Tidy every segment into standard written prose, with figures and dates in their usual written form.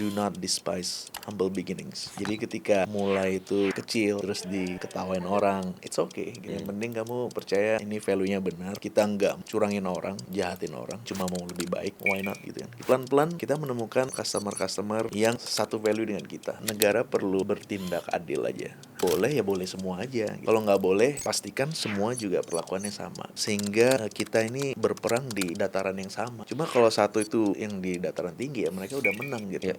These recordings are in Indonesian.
do not despise humble beginnings. Jadi ketika mulai itu kecil terus diketawain orang, it's okay gitu. Yang penting kamu percaya ini value-nya benar. Kita nggak curangin orang, jahatin orang, cuma mau lebih baik, why not gitu kan. Pelan-pelan kita menemukan customer yang satu value dengan kita. Negara perlu bertindak adil aja. Boleh ya boleh semua aja. Kalau nggak boleh, pastikan semua juga perlakuannya sama. Sehingga kita ini berperang di dataran yang sama. Cuma kalau satu itu yang di dataran tinggi ya mereka udah menang gitu.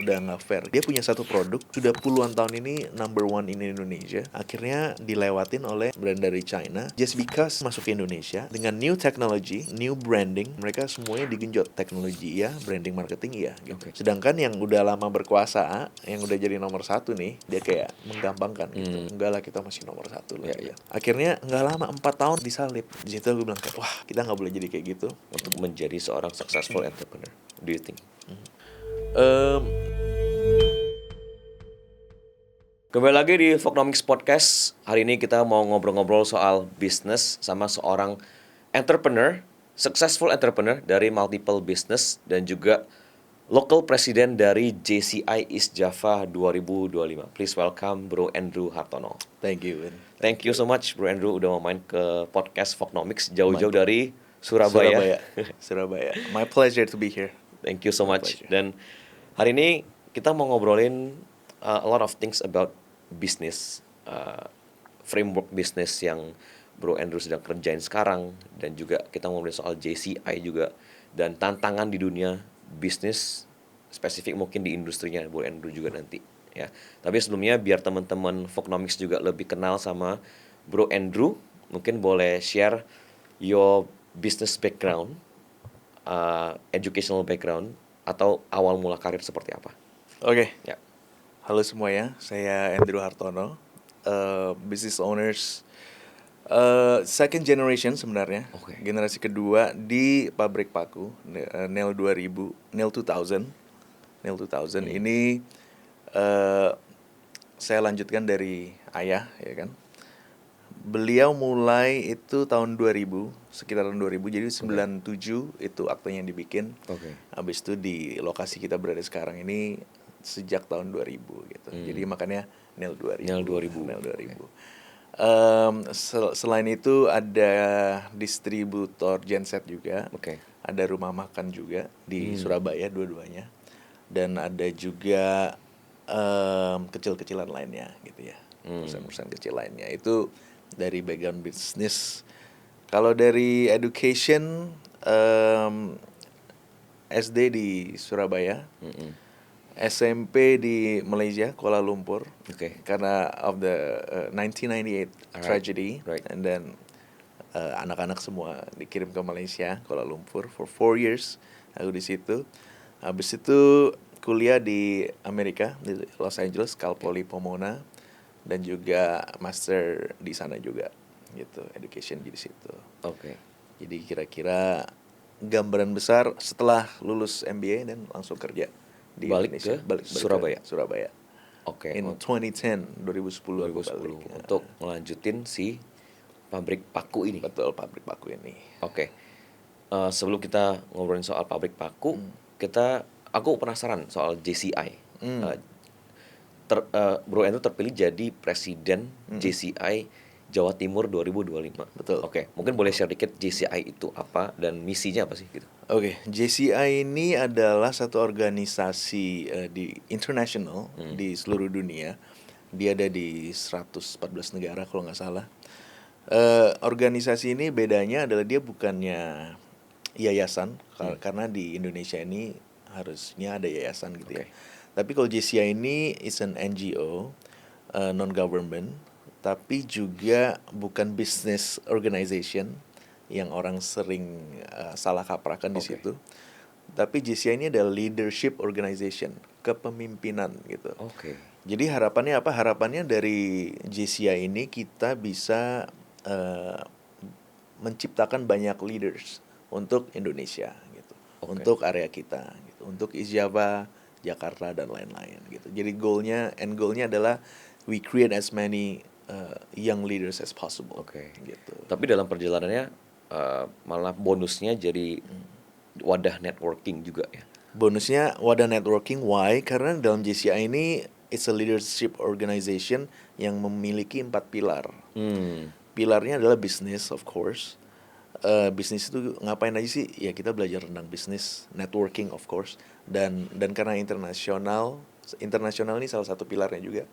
Udah nggak fair. Dia punya satu produk sudah puluhan tahun ini number one in Indonesia. Akhirnya dilewatin oleh brand dari China. Just because masuk ke Indonesia dengan new technology, new branding, mereka semuanya digenjot. Teknologi ya, branding marketing ya. Gitu. Sedangkan yang udah lama berkuasa, yang udah jadi nomor satu nih, dia kayak menggampangkan gitu. Enggak lah kita masih nomor satu lah. Akhirnya nggak lama 4 tahun disalip. Di situ gue bilang kayak wah kita nggak boleh jadi kayak gitu. Untuk menjadi seorang successful entrepreneur, do you think? Kembali lagi di Vocnomics Podcast. Hari ini kita mau ngobrol-ngobrol soal bisnis sama seorang entrepreneur, successful entrepreneur dari multiple business dan juga local president dari JCI East Java 2025. Please welcome Bro Andrew Hartono. Thank you. Thank you so much Bro Andrew udah mau main ke podcast Vocnomics jauh-jauh dari Surabaya. Surabaya. My pleasure to be here. Thank you so much. Dan hari ini kita mau ngobrolin a lot of things about business, framework business yang Bro Andrew sedang kerjain sekarang, dan juga kita ngobrolin soal JCI juga dan tantangan di dunia bisnis, spesifik mungkin di industrinya Bro Andrew juga nanti ya. Tapi sebelumnya biar teman-teman Vocnomics juga lebih kenal sama Bro Andrew, mungkin boleh share your business background, educational background, atau awal mula karir seperti apa? Oke. Ya. Halo semuanya, saya Andrew Hartono, business owners second generation sebenarnya. Generasi kedua di pabrik paku Nel 2000, Nel 2000 ini saya lanjutkan dari ayah ya kan. Beliau mulai itu tahun 2000, sekitar tahun 2000, jadi 97 itu aktenya yang dibikin. Habis itu di lokasi kita berada sekarang ini sejak tahun 2000 gitu. Jadi makanya Nel 2000. Nel 2000. Selain itu ada distributor genset juga. Ada rumah makan juga di Surabaya dua-duanya. Dan ada juga kecil-kecilan lainnya gitu ya. Perusahaan-perusahaan kecil lainnya. Itu dari background bisnis. Kalau dari education, SD di Surabaya, SMP di Malaysia, Kuala Lumpur, karena of the 1998 tragedy, and then anak-anak semua dikirim ke Malaysia, Kuala Lumpur for 4 years. Aku di situ. Habis itu kuliah di Amerika, di Los Angeles, Cal Poly Pomona, dan juga master di sana juga gitu, education di situ. Jadi kira-kira gambaran besar setelah lulus MBA dan langsung kerja di Indonesia, balik Surabaya. In 2010 untuk melanjutin si pabrik paku ini. Betul, pabrik paku ini. Sebelum kita ngobrolin soal pabrik paku, aku penasaran soal JCI. Bro Andrew terpilih jadi presiden JCI Jawa Timur 2025. Betul. Mungkin boleh share dikit JCI itu apa dan misinya apa sih gitu? JCI ini adalah satu organisasi di international di seluruh dunia. Dia ada di 114 negara kalau nggak salah. Organisasi ini bedanya adalah dia bukannya yayasan, karena di Indonesia ini harusnya ada yayasan gitu ya. Tapi kalau JCI ini is an NGO, non-government, tapi juga bukan business organization yang orang sering salah kaprakan di situ. Tapi JCI ini adalah leadership organization, kepemimpinan gitu. Jadi harapannya apa? Harapannya dari JCI ini kita bisa menciptakan banyak leaders untuk Indonesia gitu, untuk area kita gitu, untuk East Java, Jakarta dan lain-lain gitu. Jadi end goalnya adalah we create as many young leaders as possible. Gitu. Tapi dalam perjalanannya malah bonusnya jadi wadah networking juga ya. Bonusnya wadah networking, why? Karena dalam JCI ini it's a leadership organization yang memiliki 4 pilar. Pilarnya adalah bisnis, of course. Bisnis itu ngapain aja sih? Ya kita belajar tentang bisnis, networking of course, dan karena internasional ini salah satu pilarnya juga.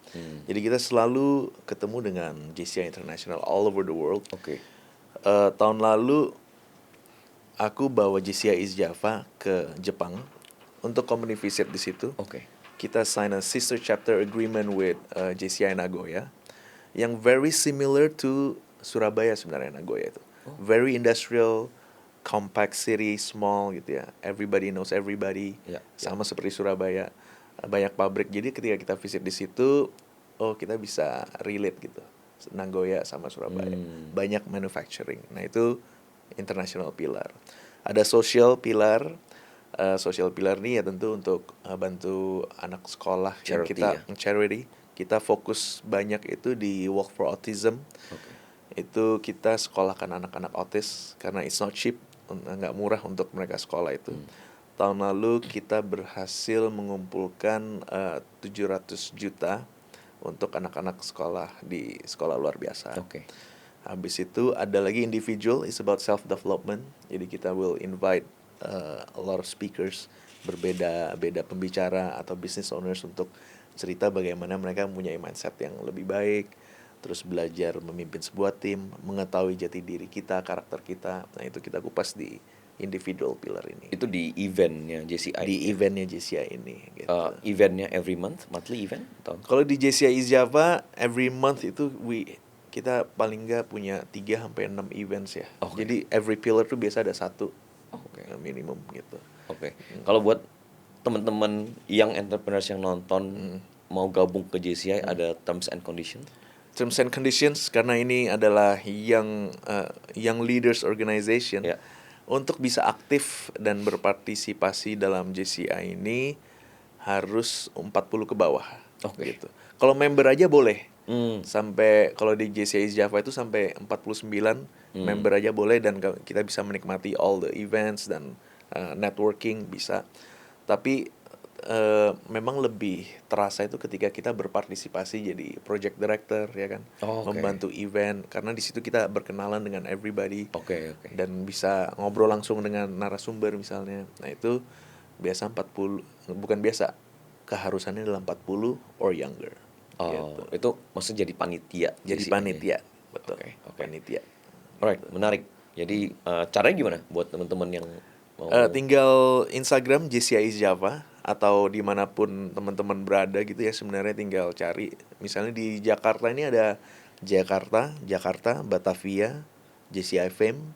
Jadi kita selalu ketemu dengan JCI International all over the world. Oke. Tahun lalu aku bawa JCI East Java ke Jepang untuk company visit di situ. Oke. Kita sign a sister chapter agreement with JCI Nagoya yang very similar to Surabaya sebenarnya, Nagoya itu. Very industrial, compact city, small gitu ya. Everybody knows everybody. Sama seperti Surabaya, banyak pabrik. Jadi ketika kita visit di situ, kita bisa relate gitu. Nagoya sama Surabaya. Banyak manufacturing. Nah, itu international pillar. Ada social pillar. Social pillar ini ya tentu untuk bantu anak sekolah yang Charity kita ya? Kita fokus banyak itu di Walk for Autism. Itu kita sekolahkan anak-anak autis karena it's not cheap, nggak murah untuk mereka sekolah itu. Tahun lalu kita berhasil mengumpulkan 700 juta untuk anak-anak sekolah di sekolah luar biasa. Habis itu ada lagi individual, it's about self development. Jadi kita will invite a lot of speakers, beda pembicara atau business owners untuk cerita bagaimana mereka mempunyai mindset yang lebih baik, terus belajar memimpin sebuah tim, mengetahui jati diri kita, karakter kita. Nah, itu kita kupas di individual pillar ini. Itu di eventnya JCI? Di eventnya JCI ini gitu. Eventnya every month, monthly event? Kalau di JCI East Java, every month itu kita paling nggak punya 3-6 events ya. Jadi every pillar tuh biasa ada satu minimum gitu. Kalau buat teman-teman yang entrepreneurs yang nonton mau gabung ke JCI, ada terms and condition? Terms and conditions, karena ini adalah young leaders organization. Untuk bisa aktif dan berpartisipasi dalam JCI ini harus 40 ke bawah. Gitu. Kalau member aja boleh. Sampai kalau di JCI Java itu sampai 49 member aja boleh, dan kita bisa menikmati all the events dan networking bisa. Tapi memang lebih terasa itu ketika kita berpartisipasi jadi project director ya kan, membantu event, karena di situ kita berkenalan dengan everybody dan bisa ngobrol langsung dengan narasumber misalnya. Nah, itu biasa 40, bukan biasa, keharusannya adalah 40 or younger. Gitu. Itu maksudnya jadi panitia? Jadi panitia, betul. Panitia. Alright, menarik. Jadi caranya gimana buat teman-teman yang mau? Tinggal Instagram JCI Java, atau dimanapun teman-teman berada gitu ya, sebenarnya tinggal cari. Misalnya di Jakarta ini ada Jakarta, Batavia, JCI Fame.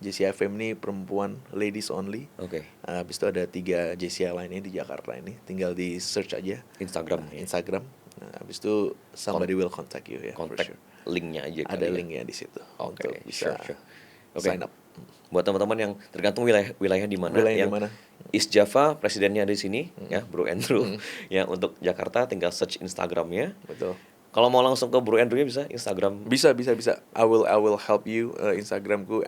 JCI Fame ini perempuan, ladies only. Habis itu ada 3 JCI lainnya di Jakarta ini. Tinggal di search aja Instagram. Nah, habis itu somebody will contact you ya. Kontak linknya aja. Ada linknya di situ untuk bisa sign up. Buat teman-teman yang tergantung wilayah di mana, yang dimana? East Java presidennya di sini ya, Bro Andrew. Ya, untuk Jakarta tinggal search Instagramnya. Betul. Kalau mau langsung ke Bro Andrew-nya bisa Instagram? Bisa. I will help you. Instagramku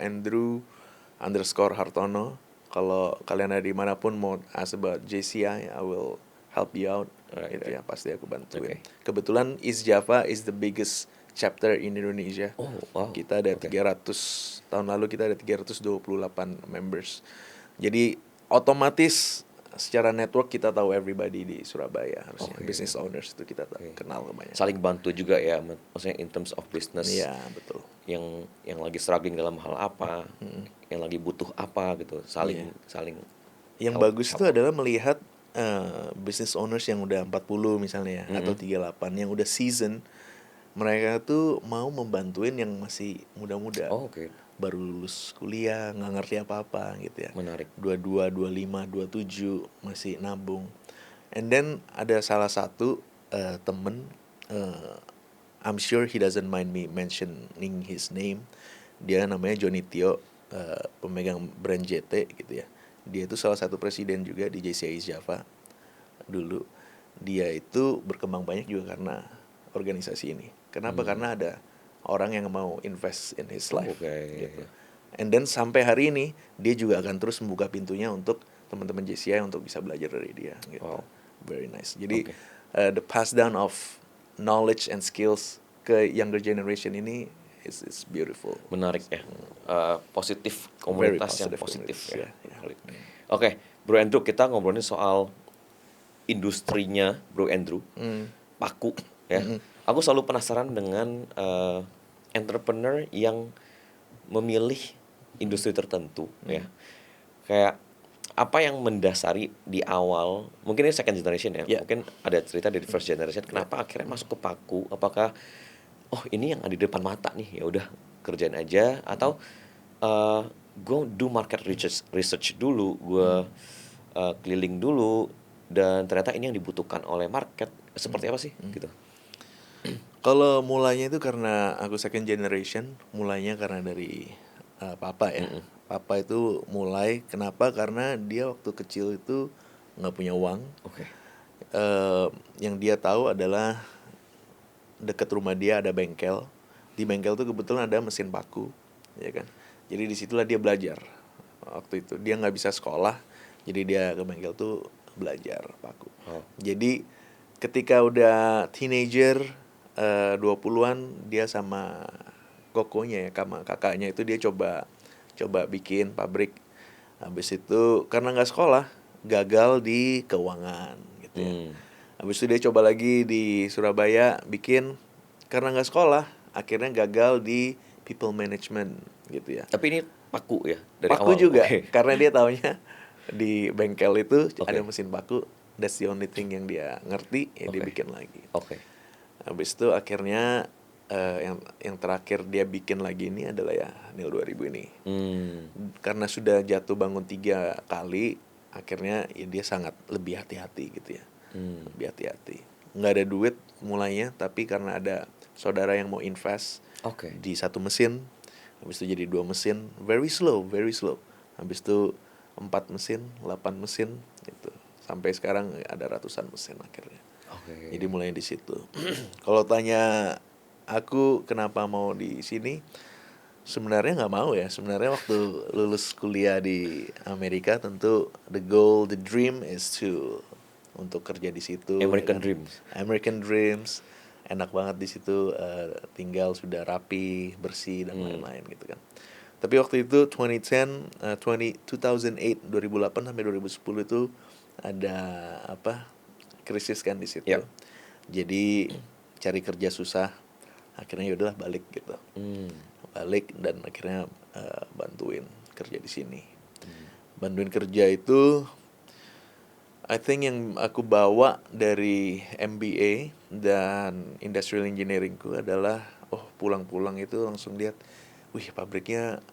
Andrew_Hartono. Kalau kalian ada dimanapun mau ask about JCI, I will help you out. Itu ya, pasti aku bantuin. Kebetulan East Java is the biggest chapter in Indonesia. Kita ada 300, tahun lalu kita ada 328 members. Jadi otomatis secara network kita tahu everybody di Surabaya harusnya. Business owners itu kita kenal banyak. Saling bantu juga ya, maksudnya in terms of business. Iya, betul. Yang lagi struggling dalam hal apa, yang lagi butuh apa gitu, saling. Yang bagus itu adalah melihat business owners yang udah 40 misalnya ya, atau 38 yang udah season. Mereka tuh mau membantuin yang masih muda-muda. Baru lulus kuliah, nggak ngerti apa-apa gitu ya. Menarik. 22, 25, 27 masih nabung. And then ada salah satu temen, I'm sure he doesn't mind me mentioning his name. Dia namanya Johnny Tio, pemegang brand JT gitu ya. Dia itu salah satu presiden juga di JCI Java dulu. Dia itu berkembang banyak juga karena organisasi ini. Kenapa? Karena ada orang yang mau invest in his life gitu. And then sampai hari ini dia juga akan terus membuka pintunya untuk teman-teman JCI untuk bisa belajar dari dia gitu. Wow. Very nice. Jadi Oke. the pass down of knowledge and skills ke younger generation ini is beautiful. Menarik ya. Positif, Very komunitas yang positive positif communities, ya. yeah. Menarik. Oke, Bro Andrew, kita ngobrolin soal industrinya Bro Andrew, paku ya. Aku selalu penasaran dengan entrepreneur yang memilih industri tertentu ya. Kayak apa yang mendasari di awal, mungkin ini second generation ya, Yeah. mungkin ada cerita dari first generation, kenapa akhirnya masuk ke paku? Apakah oh ini yang ada di depan mata nih, ya udah kerjain aja, atau gue do market research dulu, gue keliling dulu, dan ternyata ini yang dibutuhkan oleh market, seperti apa sih gitu? Kalau mulainya itu karena aku second generation, mulainya karena dari papa ya. Papa itu mulai, kenapa? Karena dia waktu kecil itu nggak punya uang. Oke. Yang dia tahu adalah dekat rumah dia ada bengkel. Di bengkel itu kebetulan ada mesin paku, ya kan. Jadi disitulah dia belajar. Waktu itu dia nggak bisa sekolah, jadi dia ke bengkel tuh belajar paku. Oh. Jadi ketika udah teenager 20-an, dia sama kokonya ya, sama kakaknya itu dia coba bikin pabrik. Habis itu karena nggak sekolah, gagal di keuangan gitu ya. Habis itu dia coba lagi di Surabaya bikin, karena nggak sekolah, akhirnya gagal di people management gitu ya. Tapi ini paku ya dari Paku awal. juga, Oke. karena dia taunya di bengkel itu ada Oke. mesin paku. That's the only thing yang dia ngerti, ya dia Oke. bikin lagi. Oke. Habis itu akhirnya yang terakhir dia bikin lagi ini adalah ya Nil 2000 ini. Karena sudah jatuh bangun 3 kali, akhirnya ya dia sangat lebih hati-hati gitu ya. Lebih hati-hati. Nggak ada duit mulainya, tapi karena ada saudara yang mau invest Oke. di 1 mesin, habis itu jadi 2 mesin, very slow. Habis itu 4 mesin, 8 mesin gitu. Sampai sekarang ada ratusan mesin akhirnya. Oke. Jadi mulai di situ. Kalau tanya aku kenapa mau di sini, sebenarnya nggak mau ya. Sebenarnya waktu lulus kuliah di Amerika, tentu the goal, the dream is to untuk kerja di situ. American ya kan? Dreams. American Dreams, enak banget di situ, tinggal sudah rapi, bersih dan lain-lain gitu kan. Tapi waktu itu 2008 sampai 2010 itu ada krisis kan di situ. Yep. Jadi cari kerja susah, akhirnya yaudahlah balik gitu. Balik dan akhirnya bantuin kerja di sini. Bantuin kerja itu I think yang aku bawa dari MBA dan industrial engineeringku adalah pulang-pulang itu langsung lihat, wih pabriknya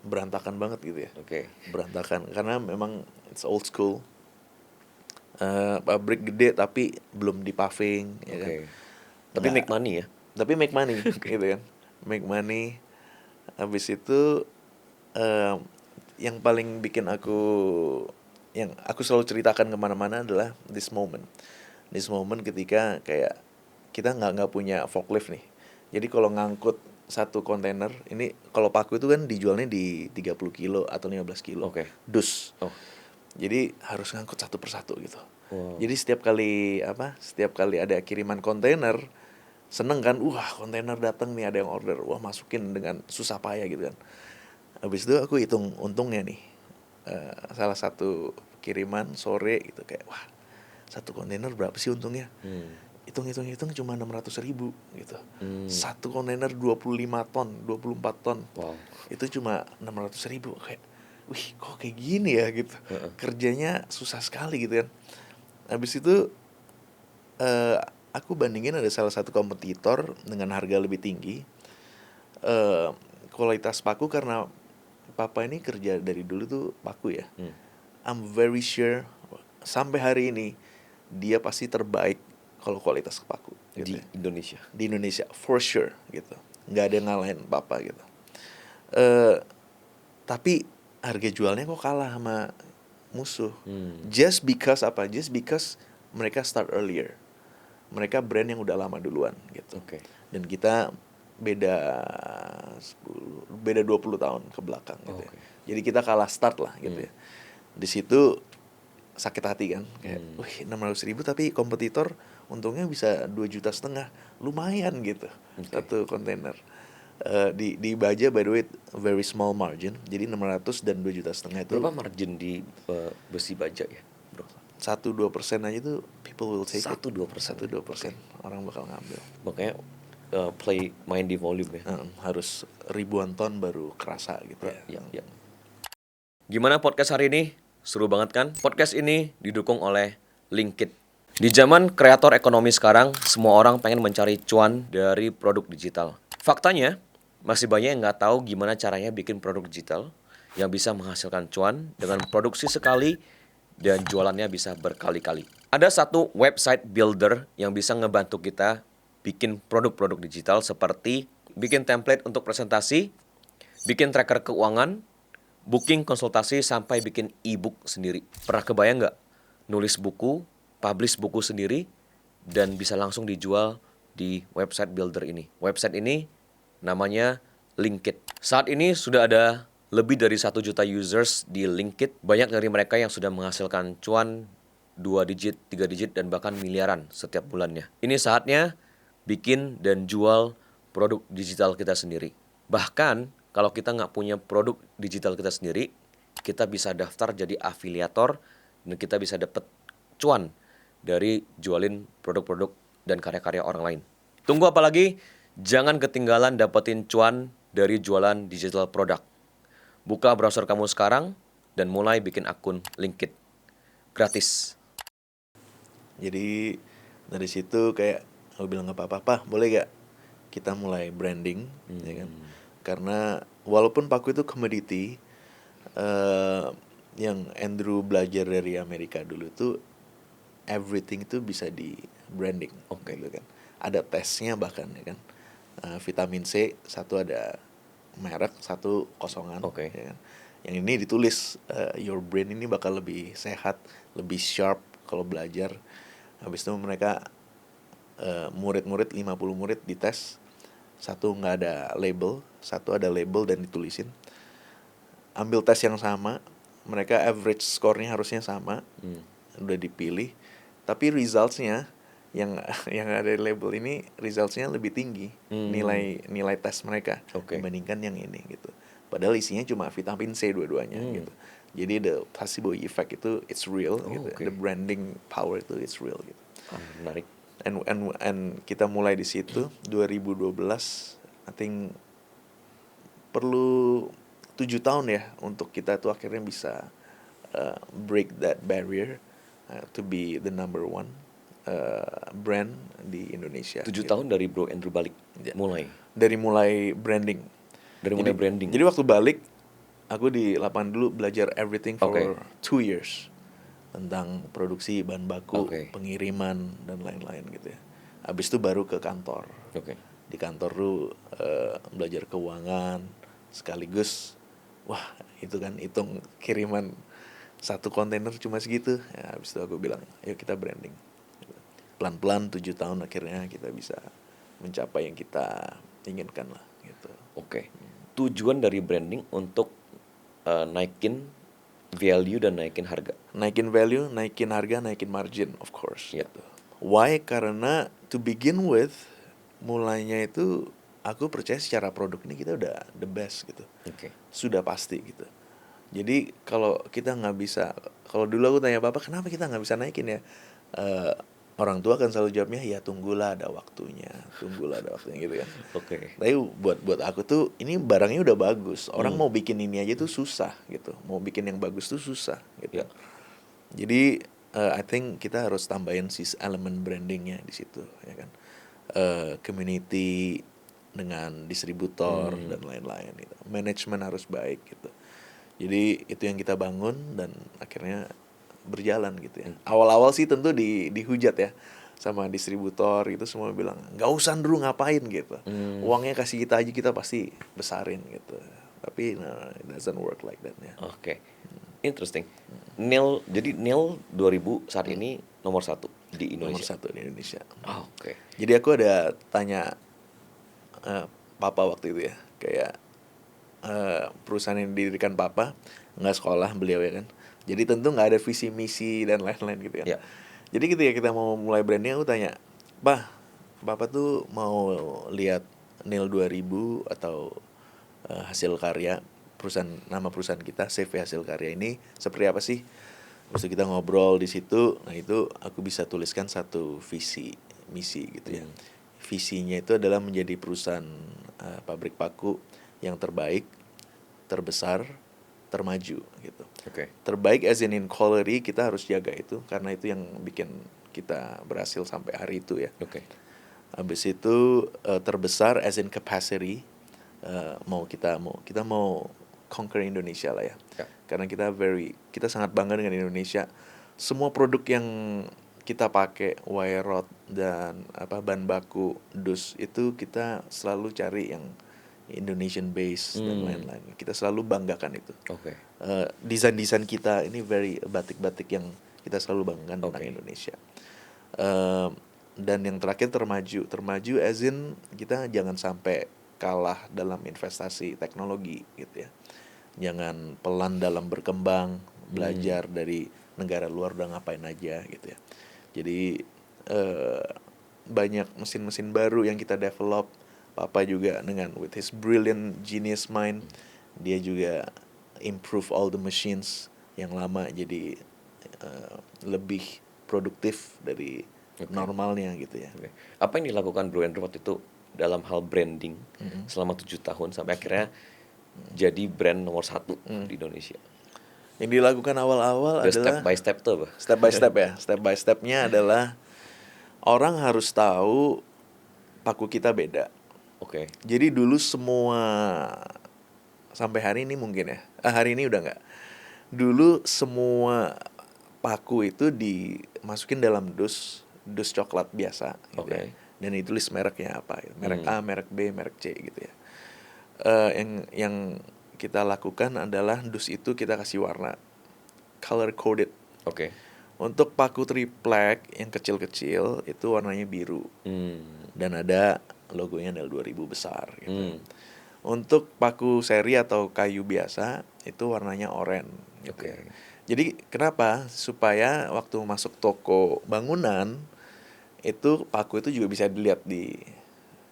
berantakan banget gitu ya. Oke. Berantakan karena memang it's old school. Pabrik gede tapi belum di paving, ya kan. Oke. Tapi make money ya. Tapi make money gitu kan. Make money. Habis itu yang paling bikin yang aku selalu ceritakan kemana-mana adalah this moment ketika kayak kita nggak punya forklift nih. Jadi kalau ngangkut satu kontainer, ini kalau paku itu kan dijualnya di 30 kilo atau 15 kilo. Oke. Dus. Oh. Jadi harus ngangkut satu persatu gitu. Wow. Jadi setiap kali ada kiriman kontainer, seneng kan, kontainer datang nih, ada yang order, masukin dengan susah payah gitu kan. Habis itu aku hitung untungnya nih, salah satu kiriman sore gitu kayak, satu kontainer berapa sih untungnya? Hitung cuma 600.000 gitu. Satu kontainer 25 ton, 24 ton. Wow. Itu cuma 600.000 kayak, wih kok kayak gini ya gitu. Kerjanya susah sekali gitu kan. Habis itu aku bandingin ada salah satu kompetitor dengan harga lebih tinggi. Kualitas paku, karena papa ini kerja dari dulu tuh paku ya. I'm very sure sampai hari ini dia pasti terbaik kalau kualitas paku gitu Di ya. Indonesia. Di Indonesia for sure gitu. Nggak ada yang ngalahin papa gitu. Tapi harga jualnya kok kalah sama musuh. Just because mereka start earlier. Mereka brand yang udah lama duluan gitu. Oke. Dan kita beda 20 tahun ke belakang gitu ya. Jadi kita kalah start lah gitu ya. Di situ sakit hati kan, kayak, wih 600.000 tapi kompetitor untungnya bisa 2,5 juta, lumayan gitu satu kontainer. Di Baja by the way very small margin, jadi 600 dan 2,5 juta itu Berapa margin di besi baja ya, bro? 1-2% aja tuh people will take it. 1-2%. 1-2% orang bakal ngambil. Makanya main di volume ya. Harus ribuan ton baru kerasa gitu ya. Ya. Gimana podcast hari ini? Seru banget kan? Podcast ini didukung oleh Linkit. Di zaman kreator ekonomi sekarang, semua orang pengen mencari cuan dari produk digital. Faktanya, masih banyak yang nggak tahu gimana caranya bikin produk digital yang bisa menghasilkan cuan dengan produksi sekali dan jualannya bisa berkali-kali. Ada satu website builder yang bisa ngebantu kita bikin produk-produk digital seperti bikin template untuk presentasi, bikin tracker keuangan, booking konsultasi sampai bikin e-book sendiri. Pernah kebayang nggak? Nulis buku, publish buku sendiri, dan bisa langsung dijual di website builder ini. Website ini namanya Linkit. Saat ini sudah ada lebih dari 1 juta users di Linkit. Banyak dari mereka yang sudah menghasilkan cuan 2 digit, 3 digit, dan bahkan miliaran setiap bulannya. Ini saatnya bikin dan jual produk digital kita sendiri. Bahkan kalau kita nggak punya produk digital kita sendiri, kita bisa daftar jadi afiliator dan kita bisa dapat cuan dari jualin produk-produk dan karya-karya orang lain. Tunggu apa lagi? Jangan ketinggalan dapetin cuan dari jualan digital produk. Buka browser kamu sekarang dan mulai bikin akun Linkit. Gratis. Jadi dari situ kayak aku bilang ke papa, boleh gak kita mulai branding, ya kan? Karena walaupun paku itu commodity, yang Andrew belajar dari Amerika dulu tuh everything itu bisa di branding, gitu kan? Ada tesnya bahkan, ya kan? Vitamin C satu ada merek, satu kosongan, ya kan? Yang ini ditulis your brain ini bakal lebih sehat, lebih sharp kalau belajar. Habis itu mereka murid-murid 50 murid dites, satu nggak ada label, satu ada label dan ditulisin. Ambil tes yang sama, mereka average score-nya harusnya sama, udah dipilih, tapi results-nya yang ada label ini results-nya lebih tinggi, nilai tes mereka dibandingkan yang ini gitu. Padahal isinya cuma vitamin C dua-duanya gitu. Jadi the placebo effect itu it's real gitu. The branding power itu it's real gitu. Menarik. And kita mulai di situ 2012, I think perlu 7 tahun ya untuk kita tuh akhirnya bisa break that barrier to be the number one brand di Indonesia. 7 tahun dari Bro Andrew balik, mulai branding. Branding. Jadi waktu balik aku di lapangan dulu belajar everything for 2 years. Tentang produksi bahan baku, pengiriman dan lain-lain gitu ya. Habis itu baru ke kantor. Di kantor tuh belajar keuangan sekaligus, wah itu kan hitung kiriman satu kontainer cuma segitu. Ya, habis itu aku bilang, ayo kita branding. Pelan-pelan 7 tahun akhirnya kita bisa mencapai yang kita inginkan lah gitu. Tujuan dari branding untuk naikin value dan naikin harga. Naikin value, naikin harga, naikin margin of course. Gitu. Why? Karena to begin with mulainya itu aku percaya secara produk ini kita udah the best gitu. Sudah pasti gitu. Jadi kalau kita nggak bisa, kalau dulu aku tanya papa kenapa kita nggak bisa naikin ya, orang tua kan selalu jawabnya ya tunggulah ada waktunya gitu kan. Tapi buat aku tuh ini barangnya udah bagus, orang mau bikin ini aja tuh susah gitu, mau bikin yang bagus tuh susah gitu. Jadi I think kita harus tambahin elemen brandingnya di situ ya kan, community dengan distributor dan lain-lain gitu. Manajemen harus baik gitu. Jadi itu yang kita bangun dan akhirnya berjalan gitu ya. Awal-awal sih tentu dihujat ya sama distributor gitu, semua bilang nggak usah Andrew ngapain gitu, uangnya kasih kita aja kita pasti besarin gitu. Tapi it doesn't work like that ya. Interesting. Jadi Nil 2000 saat ini nomor 1 di Indonesia. Nomor 1 di Indonesia. Oke. Jadi aku ada tanya papa waktu itu ya, kayak perusahaan yang didirikan papa, nggak sekolah beliau ya kan, Jadi tentu nggak ada visi misi dan lain-lain gitu kan. Ya. Jadi ketika kita mau mulai branding, aku tanya, Bapak tuh mau lihat NIL 2000 atau hasil karya nama perusahaan kita, CV hasil karya ini seperti apa sih? Terus kita ngobrol di situ, nah itu aku bisa tuliskan satu visi misi gitu ya. Visinya itu adalah menjadi perusahaan pabrik paku yang terbaik, terbesar, termaju gitu. Oke. Terbaik as in quality, kita harus jaga itu karena itu yang bikin kita berhasil sampai hari itu ya. Oke. Habis itu terbesar as in capacity, kita mau conquer Indonesia lah ya. Ya. Karena kita sangat bangga dengan Indonesia. Semua produk yang kita pakai, wire rod dan bahan baku dus itu kita selalu cari yang Indonesian base dan lain-lain. Kita selalu banggakan itu. Oke. Desain-desain kita ini batik-batik yang kita selalu banggakan tentang Oke. Indonesia. Dan yang terakhir termaju as in kita jangan sampai kalah dalam investasi teknologi gitu ya. Jangan pelan dalam berkembang, belajar dari negara luar udah ngapain aja gitu ya. Jadi banyak mesin-mesin baru yang kita develop. Papa juga dengan with his brilliant genius mind, dia juga improve all the machines yang lama jadi lebih produktif dari normalnya gitu ya. Oke. Apa yang dilakukan Bro Andrew waktu itu dalam hal branding selama 7 tahun sampai akhirnya jadi brand nomor 1 di Indonesia? Yang dilakukan awal-awal The adalah step by step tuh apa? Step by step ya. Step by stepnya adalah orang harus tahu paku kita beda. Oke. Jadi dulu semua, sampai hari ini mungkin ya, hari ini udah nggak. Dulu semua paku itu dimasukin dalam dus coklat biasa gitu ya. Oke. Dan ditulis mereknya apa gitu. Merek A, merek B, merek C gitu ya. Yang kita lakukan adalah dus itu kita kasih warna color coded. Oke. Untuk paku triplek yang kecil-kecil itu warnanya biru. Dan ada logonya NIL 2000 besar gitu. Untuk paku seri atau kayu biasa itu warnanya oranye gitu. Oke. Jadi kenapa? Supaya waktu masuk toko bangunan itu paku itu juga bisa dilihat di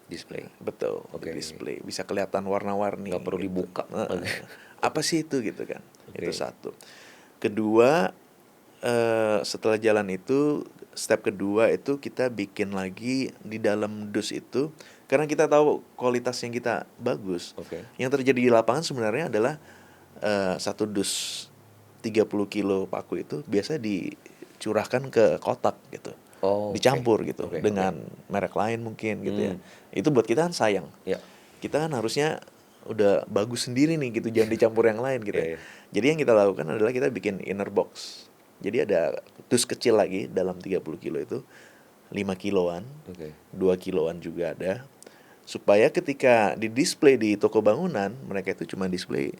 Display. betul, Oke. di display, bisa kelihatan warna-warni. Nggak perlu gitu. dibuka. Apa sih itu gitu kan? Oke. Itu satu. Kedua, setelah jalan itu, step kedua itu kita bikin lagi di dalam dus itu, karena kita tahu kualitas yang kita bagus. Oke. Yang terjadi di lapangan sebenarnya adalah satu dus 30 kilo paku itu biasa dicurahkan ke kotak gitu. Oh, Dicampur oke. gitu Oke, dengan merek lain mungkin gitu ya. Hmm. Itu buat kita kan sayang. Ya. Kita kan harusnya udah bagus sendiri nih gitu, jangan dicampur yang lain gitu Iya, ya. iya. Jadi yang kita lakukan adalah kita bikin inner box. Jadi ada dus kecil lagi dalam 30 kilo itu 5 kiloan, Oke. 2 kiloan juga ada. Supaya ketika di display di toko bangunan, mereka itu cuma display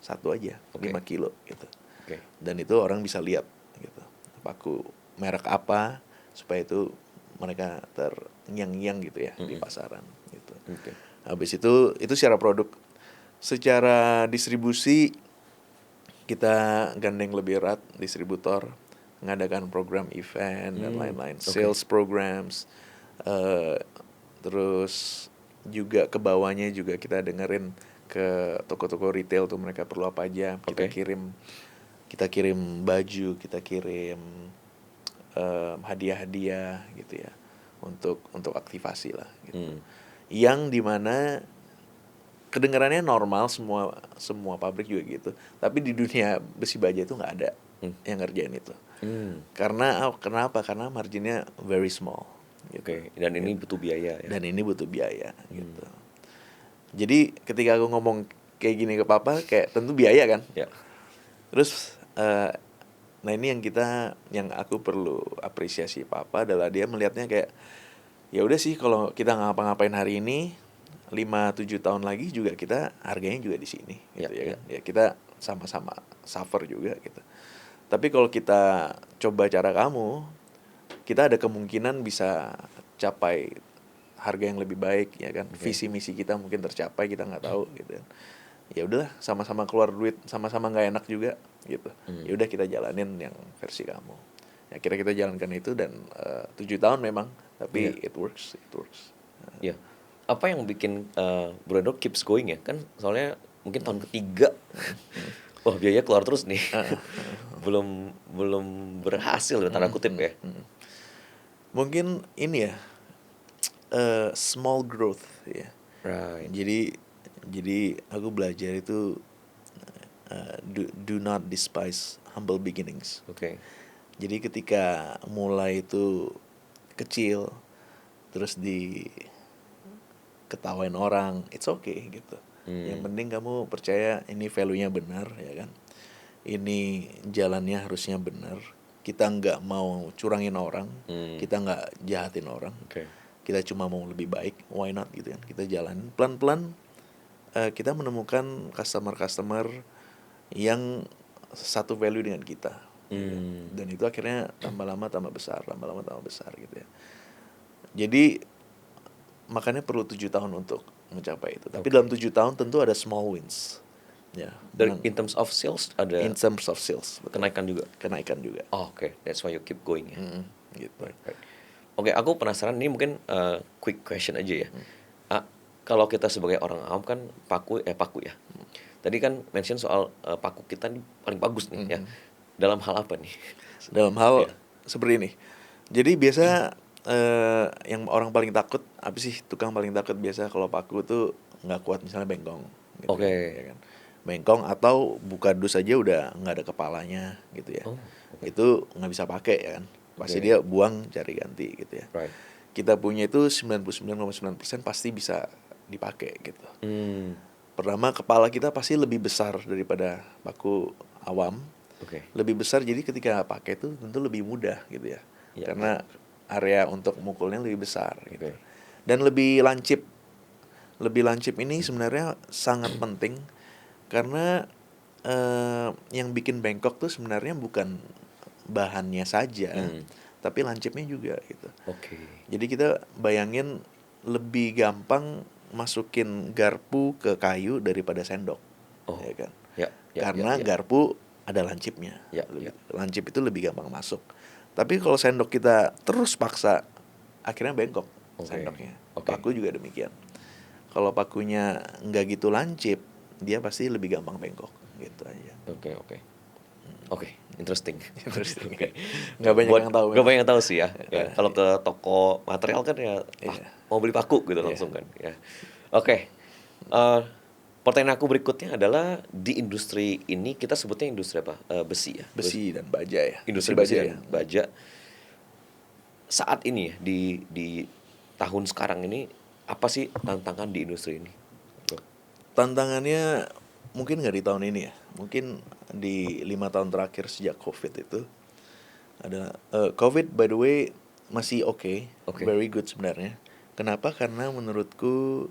satu aja, Oke. 5 kilo gitu. Oke. Dan itu orang bisa lihat gitu. Paku merek apa, supaya itu mereka terngiang-ngiang gitu ya di pasaran gitu. Oke. Habis itu secara produk. Secara distribusi kita gandeng lebih erat distributor, mengadakan program event dan lain-lain, Oke. sales programs, terus juga ke bawahnya juga kita dengerin ke toko-toko retail tuh mereka perlu apa aja, kita Oke. kirim baju, kita kirim hadiah-hadiah gitu ya untuk aktivasi lah gitu. Yang dimana kedengarannya normal, semua pabrik juga gitu, tapi di dunia besi baja itu nggak ada yang ngerjain itu. Kenapa? Karena marginnya very small gitu. Oke. Dan ini butuh biaya ya. Dan ini butuh biaya gitu. Jadi ketika aku ngomong kayak gini ke papa, kayak tentu biaya kan. Ya. Terus nah ini yang aku perlu apresiasi papa adalah dia melihatnya kayak ya udah sih, kalau kita ngapa-ngapain hari ini 5-7 tahun lagi juga kita harganya juga di sini gitu ya kan. Ya kita sama-sama suffer juga gitu. Tapi kalau kita coba cara kamu, kita ada kemungkinan bisa capai harga yang lebih baik ya kan. Visi misi kita mungkin tercapai, kita nggak tahu gitu kan. ya udahlah, sama-sama keluar duit, sama-sama nggak enak juga gitu. Ya udah kita jalanin yang versi kamu. Akhirnya kita jalankan itu dan 7 tahun memang, tapi Iya. it works. Iya. Apa yang bikin Bro Endo keeps going ya? Kan soalnya mungkin tahun ketiga, wah biaya keluar terus nih. belum belum berhasil tanda kutip ya. Mungkin ini ya, small growth ya. Right. Jadi aku belajar itu do not despise humble beginnings. Oke. Jadi ketika mulai itu kecil, terus ketawain orang, it's okay gitu. Yang penting kamu percaya ini value-nya benar, ya kan. Ini jalannya harusnya benar. Kita nggak mau curangin orang, kita nggak jahatin orang. Oke. Kita cuma mau lebih baik, why not gitu kan. Kita jalan pelan-pelan, kita menemukan customer yang satu value dengan kita. Dan itu akhirnya tambah lama tambah besar gitu ya. Jadi makanya perlu 7 tahun untuk mencapai itu. Tapi dalam 7 tahun tentu ada small wins. Ya. Dari in terms of sales ada In terms of sales, betul. kenaikan juga. Kenaikan juga. Oh, oke, that's why you keep going ya. Gitu. Right. Oke, aku penasaran ini mungkin quick question aja ya. Kalau kita sebagai orang awam kan paku ya. Tadi kan mention soal paku kita ini paling bagus nih ya. Dalam hal apa nih? Dalam hal seperti ini. Jadi biasa yang orang paling takut apa sih? Tukang paling takut biasa kalau paku tuh nggak kuat, misalnya bengkong. Gitu, Oke. ya kan? Bengkong atau buka dus aja udah nggak ada kepalanya gitu ya. Oh, oke. Itu nggak bisa pakai ya kan. Pasti Oke. dia buang cari ganti gitu ya. Right. Kita punya itu 99,9% pasti bisa dipakai gitu. Pertama, kepala kita pasti lebih besar daripada paku awam. Oke. Lebih besar, jadi ketika pakai itu tentu lebih mudah gitu ya. Iya. Karena area untuk mukulnya lebih besar gitu. Oke. Dan lebih lancip. Lebih lancip ini sebenarnya sangat penting karena yang bikin bengkok tuh sebenarnya bukan bahannya saja, tapi lancipnya juga gitu. Oke. Jadi kita bayangin lebih gampang masukin garpu ke kayu daripada sendok, ya kan? Karena garpu ada lancipnya. Lancip itu lebih gampang masuk. Tapi kalau sendok kita terus paksa, akhirnya bengkok sendoknya. Paku juga demikian. Kalau pakunya nggak gitu lancip, dia pasti lebih gampang bengkok, gitu aja. Oke, interesting. Okay. Nggak banyak yang tahu. Nggak banyak yang tahu sih ya. Kalau ke toko material kan ya, mau beli paku gitu langsung kan. Ya. Oke. Pertanyaan aku berikutnya adalah di industri ini kita sebutnya industri apa? Besi ya. Besi dan baja ya. Industri besi dan baja. Saat ini ya di tahun sekarang ini apa sih tantangan di industri ini? Tantangannya mungkin nggak di tahun ini ya. Mungkin di 5 tahun terakhir sejak COVID itu ada COVID by the way masih okay. Very good sebenarnya. Kenapa? Karena menurutku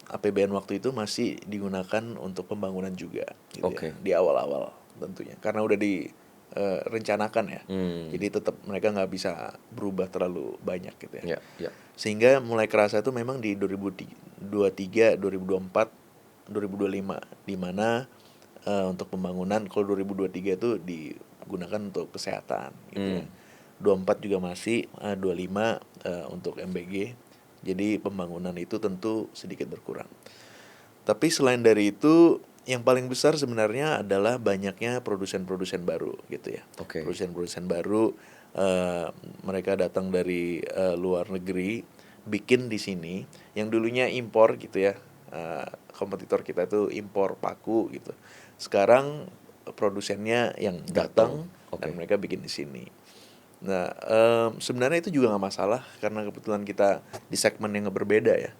APBN waktu itu masih digunakan untuk pembangunan juga gitu ya, di awal-awal tentunya. Karena udah direncanakan ya. Jadi tetap mereka nggak bisa berubah terlalu banyak gitu ya. Sehingga mulai kerasa itu memang di 2023, 2024, 2025 di mana untuk pembangunan. Kalau 2023 itu digunakan untuk kesehatan gitu ya. 24 juga masih, 25 untuk MBG. Jadi pembangunan itu tentu sedikit berkurang. Tapi selain dari itu, yang paling besar sebenarnya adalah banyaknya produsen-produsen baru gitu ya. Produsen-produsen baru, mereka datang dari luar negeri, bikin di sini. Yang dulunya impor gitu ya, kompetitor kita itu impor paku gitu. Sekarang produsennya yang datang dan mereka bikin di sini. Nah, sebenarnya itu juga nggak masalah karena kebetulan kita di segmen yang berbeda ya.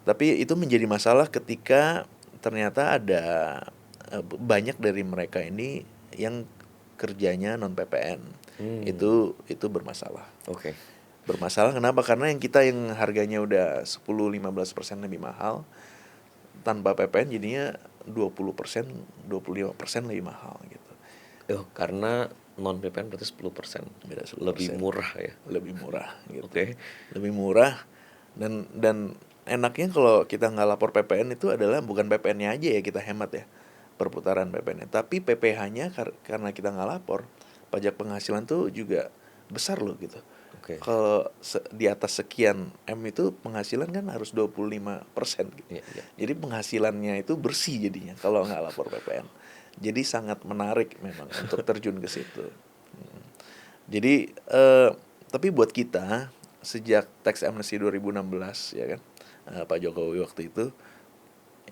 Tapi itu menjadi masalah ketika ternyata ada banyak dari mereka ini yang kerjanya non PPN. Itu bermasalah. Bermasalah kenapa? Karena yang kita yang harganya udah 10-15% lebih mahal, tanpa PPN jadinya 20%, 25% lebih mahal gitu. Karena non PPN berarti 10%. Beda 10%. Lebih murah ya. Lebih murah gitu. Lebih murah dan enaknya kalau kita nggak lapor PPN itu adalah bukan PPN-nya aja ya kita hemat ya, perputaran PPN-nya, tapi PPh-nya karena kita nggak lapor, pajak penghasilan tuh juga besar loh gitu. Oke. Kalau di atas sekian M itu penghasilan kan harus 25% gitu. Iya, iya. Jadi penghasilannya itu bersih jadinya kalau nggak lapor PPN. Jadi sangat menarik memang untuk terjun ke situ. Jadi tapi buat kita sejak tax amnesty 2016 ya kan, Pak Jokowi waktu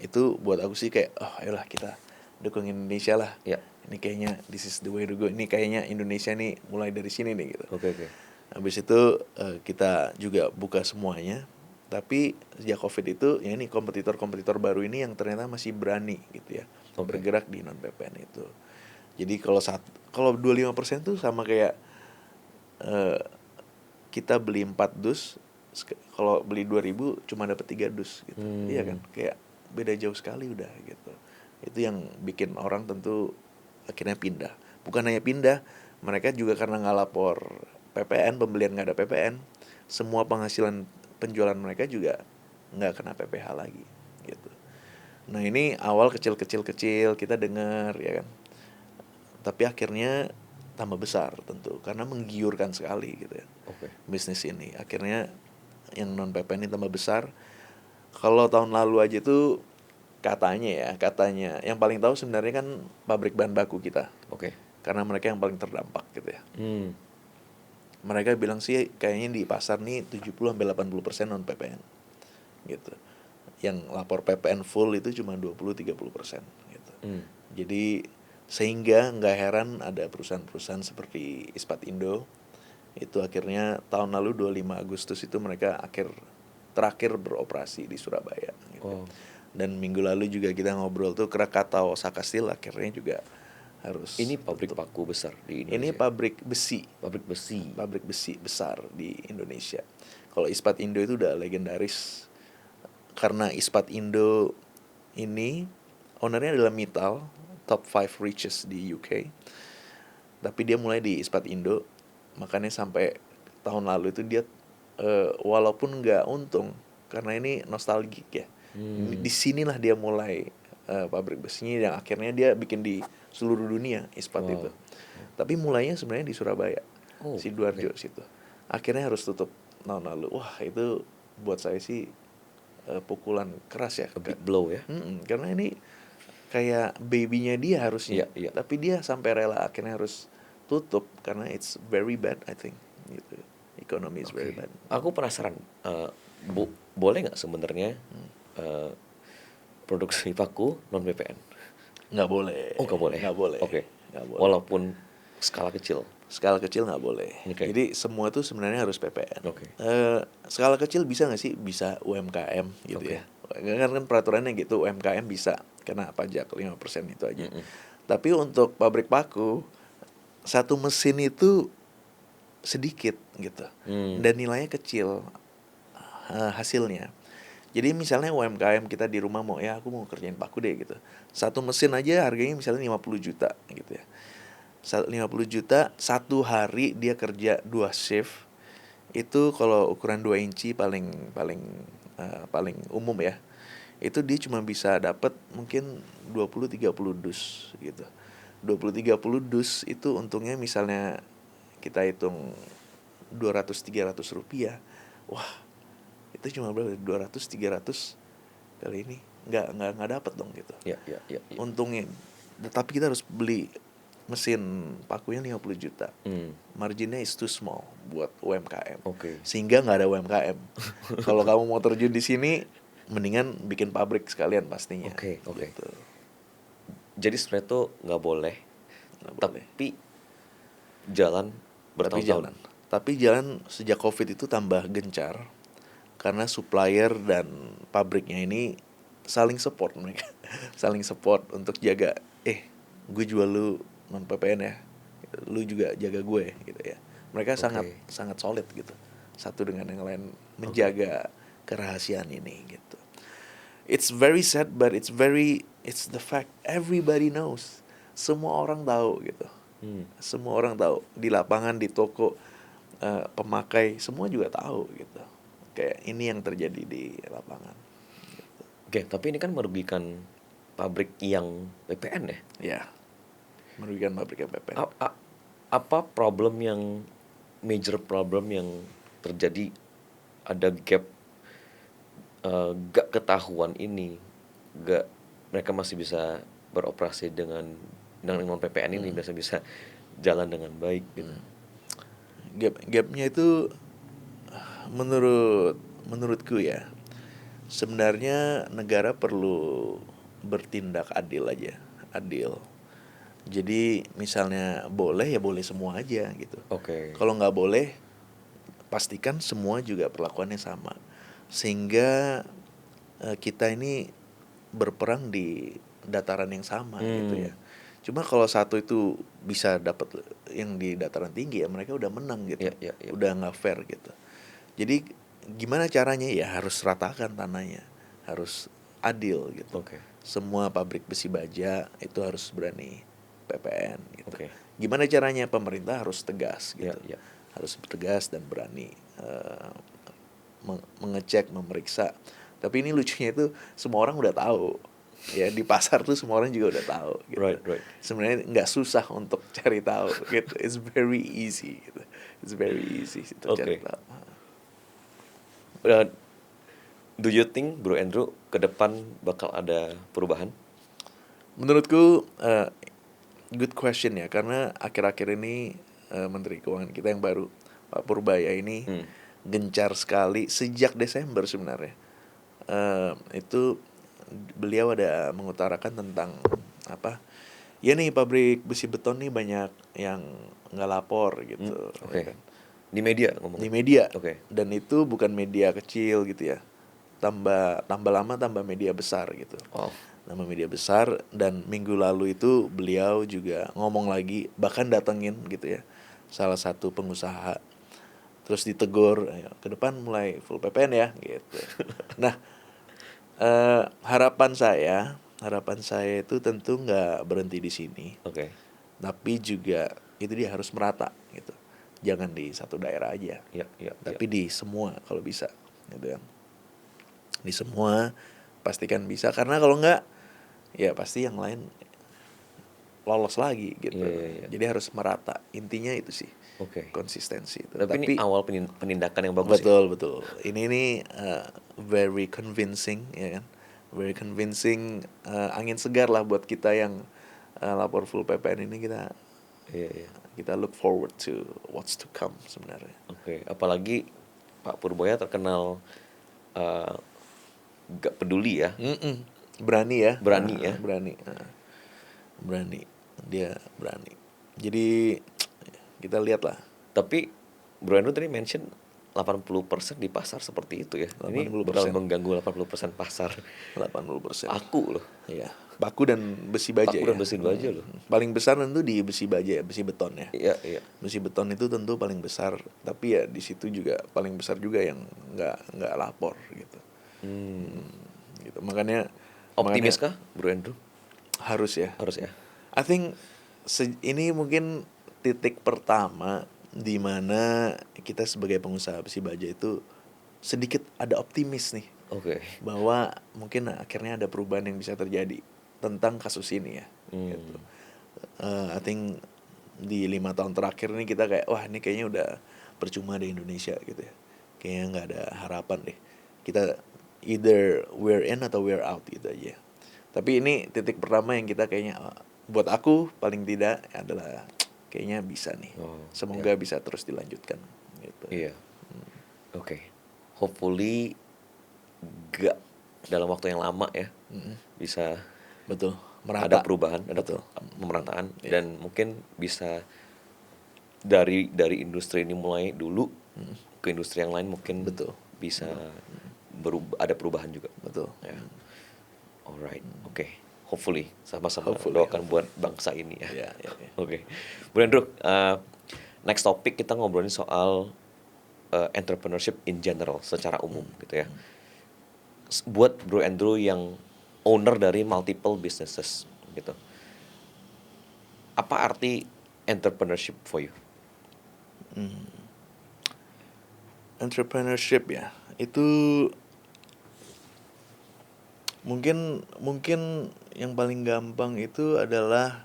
itu buat aku sih kayak ayolah kita dukung Indonesia lah. Ya. Ini kayaknya this is the way to go. Ini kayaknya Indonesia nih mulai dari sini nih gitu. Oke. Habis itu kita juga buka semuanya. Tapi sejak COVID itu ya ini kompetitor-kompetitor baru ini yang ternyata masih berani gitu ya. Oke. Bergerak di non PPN itu. Jadi kalau 25% tuh sama kayak kita beli 4 dus, kalau beli 2.000 cuma dapat 3 dus gitu. Iya kan? Kayak beda jauh sekali udah gitu. Itu yang bikin orang tentu akhirnya pindah. Bukan hanya pindah, mereka juga karena nggak lapor PPN, pembelian nggak ada PPN, semua penghasilan penjualan mereka juga nggak kena PPh lagi gitu. Nah ini awal kecil kita dengar ya kan, tapi akhirnya tambah besar tentu karena menggiurkan sekali gitu ya. Oke. Bisnis ini akhirnya yang non PPN ini tambah besar. Kalau tahun lalu aja tuh katanya yang paling tahu sebenarnya kan pabrik bahan baku kita, Oke. karena mereka yang paling terdampak gitu ya. Hmm. Mereka bilang sih kayaknya di pasar nih 70-80% non PPN gitu. Yang lapor PPN full itu cuma 20-30% gitu. Jadi sehingga nggak heran ada perusahaan-perusahaan seperti Ispat Indo itu akhirnya tahun lalu 25 Agustus itu mereka terakhir beroperasi di Surabaya gitu. Dan minggu lalu juga kita ngobrol tuh Krakatau Osaka Steel akhirnya juga harus Ini pabrik tutup. paku besar di Indonesia. Ini pabrik besi Pabrik besi besar di Indonesia. Kalau Ispat Indo itu udah legendaris karena Ispat Indo ini ownernya adalah Mittal, top 5 richest di UK. Tapi dia mulai di Ispat Indo, makanya sampai tahun lalu itu dia walaupun nggak untung karena ini nostalgik ya. Di sinilah dia mulai pabrik besinya yang akhirnya dia bikin di seluruh dunia Ispat itu. Tapi mulainya sebenarnya di Surabaya, Sidoarjo situ. Akhirnya harus tutup tahun lalu. Wah itu buat saya sih pukulan keras ya. A big blow ya. Karena ini kayak babynya dia harusnya. Iya. Tapi dia sampai rela akhirnya harus tutup karena it's very bad I think. Gitu. Economy is very bad. Aku penasaran, boleh nggak sebenarnya produksi paku non PPN? Nggak boleh. Oh nggak boleh. Nggak boleh. Oke. Nggak boleh. Walaupun skala kecil. Skala kecil nggak boleh. Okay. Jadi semua itu sebenarnya harus PPN. Oke. Skala kecil bisa nggak sih? Bisa UMKM gitu ya. Kan peraturannya gitu, UMKM bisa kena pajak 5% itu aja. Tapi untuk pabrik paku, satu mesin itu sedikit gitu. Dan nilainya kecil hasilnya. Jadi misalnya UMKM kita di rumah aku mau kerjain paku deh gitu. Satu mesin aja harganya misalnya 50 juta gitu ya. 50 juta satu hari dia kerja 2 shift. Itu kalau ukuran 2 inci paling umum ya. Itu dia cuma bisa dapat mungkin 20-30 dus gitu. 20-30 dus itu untungnya misalnya kita hitung 200-300 rupiah. Wah, itu cuma berapa? 200-300 kali ini nggak dapat dong gitu. Ya. Untungnya. Tapi kita harus beli mesin pakunya 50 juta. Marginnya is too small buat UMKM. Sehingga nggak ada UMKM. Kalau kamu mau terjun di sini, mendingan bikin pabrik sekalian pastinya. Oke. Gitu. Jadi sebenarnya tuh nggak boleh. Tapi jalan bertahun-tahun. Tapi jalan sejak COVID itu tambah gencar karena supplier dan pabriknya ini saling support mereka. Saling support untuk jaga gue jual lu non PPN ya, lu juga jaga gue gitu ya. Mereka sangat solid gitu, satu dengan yang lain menjaga kerahasiaan ini gitu. It's very sad but it's the fact, everybody knows. Semua orang tahu gitu. Semua orang tahu di lapangan, di toko, pemakai semua juga tahu gitu. kayak ini yang terjadi di lapangan. Oke, tapi ini kan merugikan pabrik yang PPN ya. Ya, merugikan pabrik PPN. Apa major problem yang terjadi, ada gap, gak ketahuan ini, mereka masih bisa beroperasi dengan non PPN ini bisa jalan dengan baik gitu. Gapnya itu menurutku ya, sebenarnya negara perlu bertindak adil aja, adil. Jadi misalnya boleh ya boleh semua aja gitu. Oke. Kalau nggak boleh, pastikan semua juga perlakuannya sama, sehingga kita ini berperang di dataran yang sama gitu ya. Cuma kalau satu itu bisa dapat yang di dataran tinggi ya mereka udah menang gitu, Ya. udah nggak fair gitu. Jadi gimana caranya ya harus ratakan tanahnya, harus adil gitu. Oke. Semua pabrik besi baja itu harus berani PPN gitu. Oke. Gimana caranya pemerintah harus tegas gitu, Ya. harus tegas dan berani mengecek, memeriksa. Tapi ini lucunya itu semua orang udah tahu ya, di pasar tuh semua orang juga udah tahu gitu. Right. Sebenarnya nggak susah untuk cari tahu gitu. It's very easy gitu. It's very easy untuk cari tahu. Do you think Bro Andrew ke depan bakal ada perubahan? Menurutku good question ya, karena akhir-akhir ini Menteri Keuangan kita yang baru Pak Purbaya ini gencar sekali sejak Desember sebenarnya. Itu beliau ada mengutarakan tentang apa? Ya nih pabrik besi beton nih banyak yang nggak lapor gitu. Oke. Ya kan? Di media ngomong. Di media. Oke. Dan itu bukan media kecil gitu ya. Tambah lama tambah media besar gitu. Wow. Nama media besar, dan minggu lalu itu beliau juga ngomong lagi, bahkan datengin gitu ya salah satu pengusaha, terus ditegur, ke depan mulai full PPN ya gitu. Nah, harapan saya itu tentu nggak berhenti di sini, Oke. tapi juga itu dia harus merata gitu, jangan di satu daerah aja, Ya. tapi di semua kalau bisa gitu kan, di semua pastikan bisa, karena kalau nggak ya pasti yang lain lolos lagi gitu. Iya. Jadi harus merata, intinya itu sih. Oke. Konsistensi itu. Tapi ini awal penindakan yang bagus ya. Betul. Ini very convincing ya kan. Very convincing, angin segar lah buat kita yang lapor full PPN ini. Iya. Kita look forward to what's to come sebenarnya. Oke. Apalagi Pak Purbaya terkenal gak peduli ya. Berani ya. Berani ya. Berani. Dia berani. Jadi kita lihat lah. Tapi Bro Andrew tadi mention 80% di pasar seperti itu ya. 80%. Ini bakal mengganggu 80% pasar. 80%. Paku loh. Iya. Paku dan besi baja. Paku dan besi baja loh. Paling besar tentu di besi baja, besi beton ya. Iya. Besi beton itu tentu paling besar, tapi ya di situ juga paling besar juga yang nggak lapor gitu. Gitu. Makanya Optimis kah Bro Andrew? Harus ya. I think ini mungkin titik pertama di mana kita sebagai pengusaha besi baja itu sedikit ada optimis nih. Oke. Bahwa mungkin akhirnya ada perubahan yang bisa terjadi tentang kasus ini ya. Gitu. I think di 5 tahun terakhir ini kita kayak wah ini kayaknya udah percuma di Indonesia gitu ya. Kayaknya nggak ada harapan deh. Kita either we're in atau we're out gitu aja. Tapi ini titik pertama yang kita kayaknya buat aku paling tidak adalah kayaknya bisa nih. Semoga bisa terus dilanjutkan gitu. Iya. Oke. Hopefully gak dalam waktu yang lama ya. Bisa betul merata. Ada perubahan, ada pemerataan dan mungkin bisa dari industri ini mulai dulu ke industri yang lain mungkin bisa ada perubahan juga. Betul. Ya. Alright. Oke. Hopefully sama-sama doakan buat bangsa ini ya. Oke. Bro Andrew, next topic kita ngobrolin soal entrepreneurship in general secara umum gitu ya. Buat Bro Andrew yang owner dari multiple businesses gitu. Apa arti entrepreneurship for you? Entrepreneurship ya. Itu mungkin mungkin yang paling gampang itu adalah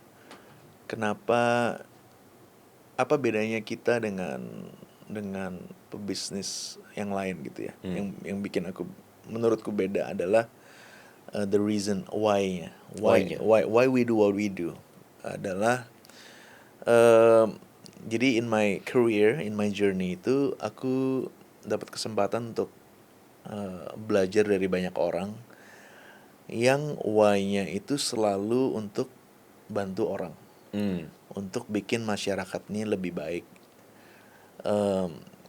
kenapa, apa bedanya kita dengan pebisnis yang lain gitu ya. Yang bikin aku, menurutku beda adalah the reason why-nya. Why-nya. Why we do what we do adalah jadi in my career, in my journey itu aku dapat kesempatan untuk belajar dari banyak orang yang why-nya itu selalu untuk bantu orang, untuk bikin masyarakat ini lebih baik.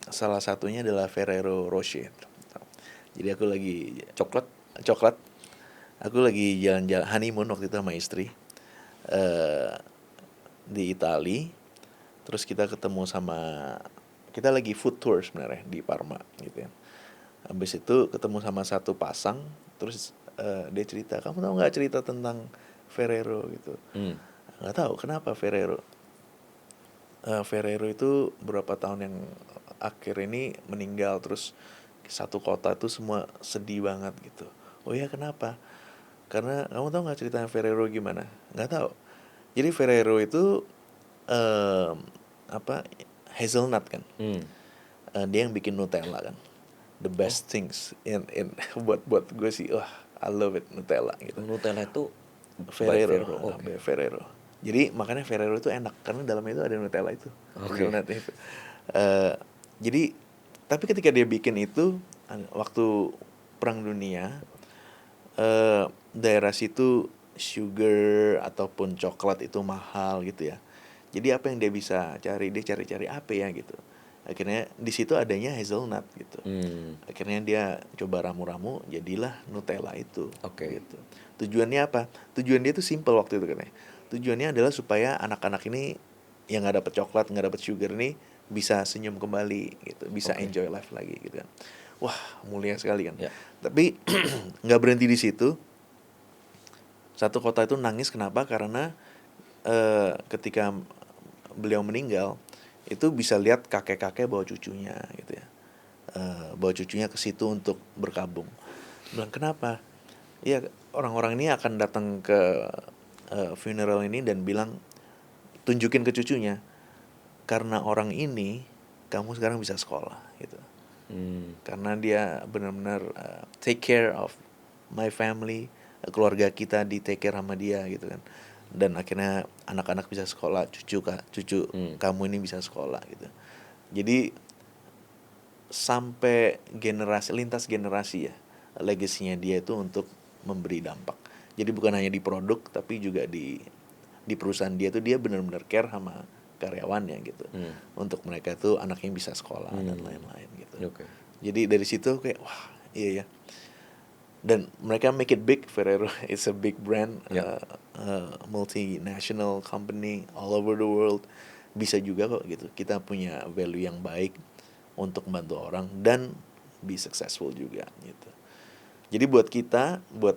Salah satunya adalah Ferrero Rocher. Jadi aku lagi coklat. Aku lagi jalan-jalan honeymoon waktu itu sama istri di Itali. Terus kita kita lagi food tour sebenarnya di Parma gitu ya. Habis itu ketemu sama satu pasang, terus dia cerita, kamu tahu nggak cerita tentang Ferrero gitu? Nggak tahu kenapa Ferrero. Ferrero itu beberapa tahun yang akhir ini meninggal, terus satu kota itu semua sedih banget gitu. Oh ya, kenapa? Karena kamu tahu nggak ceritanya Ferrero gimana? Nggak tahu. Jadi Ferrero itu hazelnut kan? Dia yang bikin Nutella kan. The best things in buat gue sih, I love it Nutella gitu. Nutella itu Ferrero, Okay. Ferrero. Jadi makanya Ferrero itu enak karena dalamnya itu ada Nutella itu. Oke. Jadi tapi ketika dia bikin itu waktu Perang Dunia, daerah situ sugar ataupun coklat itu mahal gitu ya. Jadi apa yang dia bisa cari? Dia cari-cari apa ya gitu. Akhirnya di situ adanya hazelnut gitu. Akhirnya dia coba ramu-ramu, jadilah Nutella itu. Oke. Gitu. Tujuannya apa? Tujuan dia tuh simple waktu itu kan ya. Tujuannya adalah supaya anak-anak ini yang nggak dapet coklat, nggak dapet sugar nih bisa senyum kembali gitu, bisa enjoy life lagi gitu kan. Wah, mulia sekali kan. Ya. Tapi nggak berhenti di situ. Satu kota itu nangis kenapa? Karena ketika beliau meninggal itu bisa lihat kakek-kakek bawa cucunya gitu ya, bawa cucunya ke situ untuk berkabung. Bilang kenapa? Ya orang-orang ini akan datang ke funeral ini dan bilang, tunjukin ke cucunya, karena orang ini kamu sekarang bisa sekolah gitu. Karena dia benar-benar take care of my family, keluarga kita di take care sama dia gitu kan. Dan akhirnya anak-anak bisa sekolah, cucu kamu ini bisa sekolah gitu. Jadi sampai lintas generasi ya, legasinya dia itu untuk memberi dampak. Jadi bukan hanya di produk tapi juga di perusahaan dia tuh dia benar-benar care sama karyawannya gitu. Untuk mereka tuh anaknya bisa sekolah dan lain-lain gitu. Okay. Jadi dari situ kayak wah, iya ya. Dan mereka make it big. Ferrero is a big brand, multinational company all over the world. Bisa juga kok gitu. Kita punya value yang baik untuk membantu orang dan be successful juga gitu. Jadi buat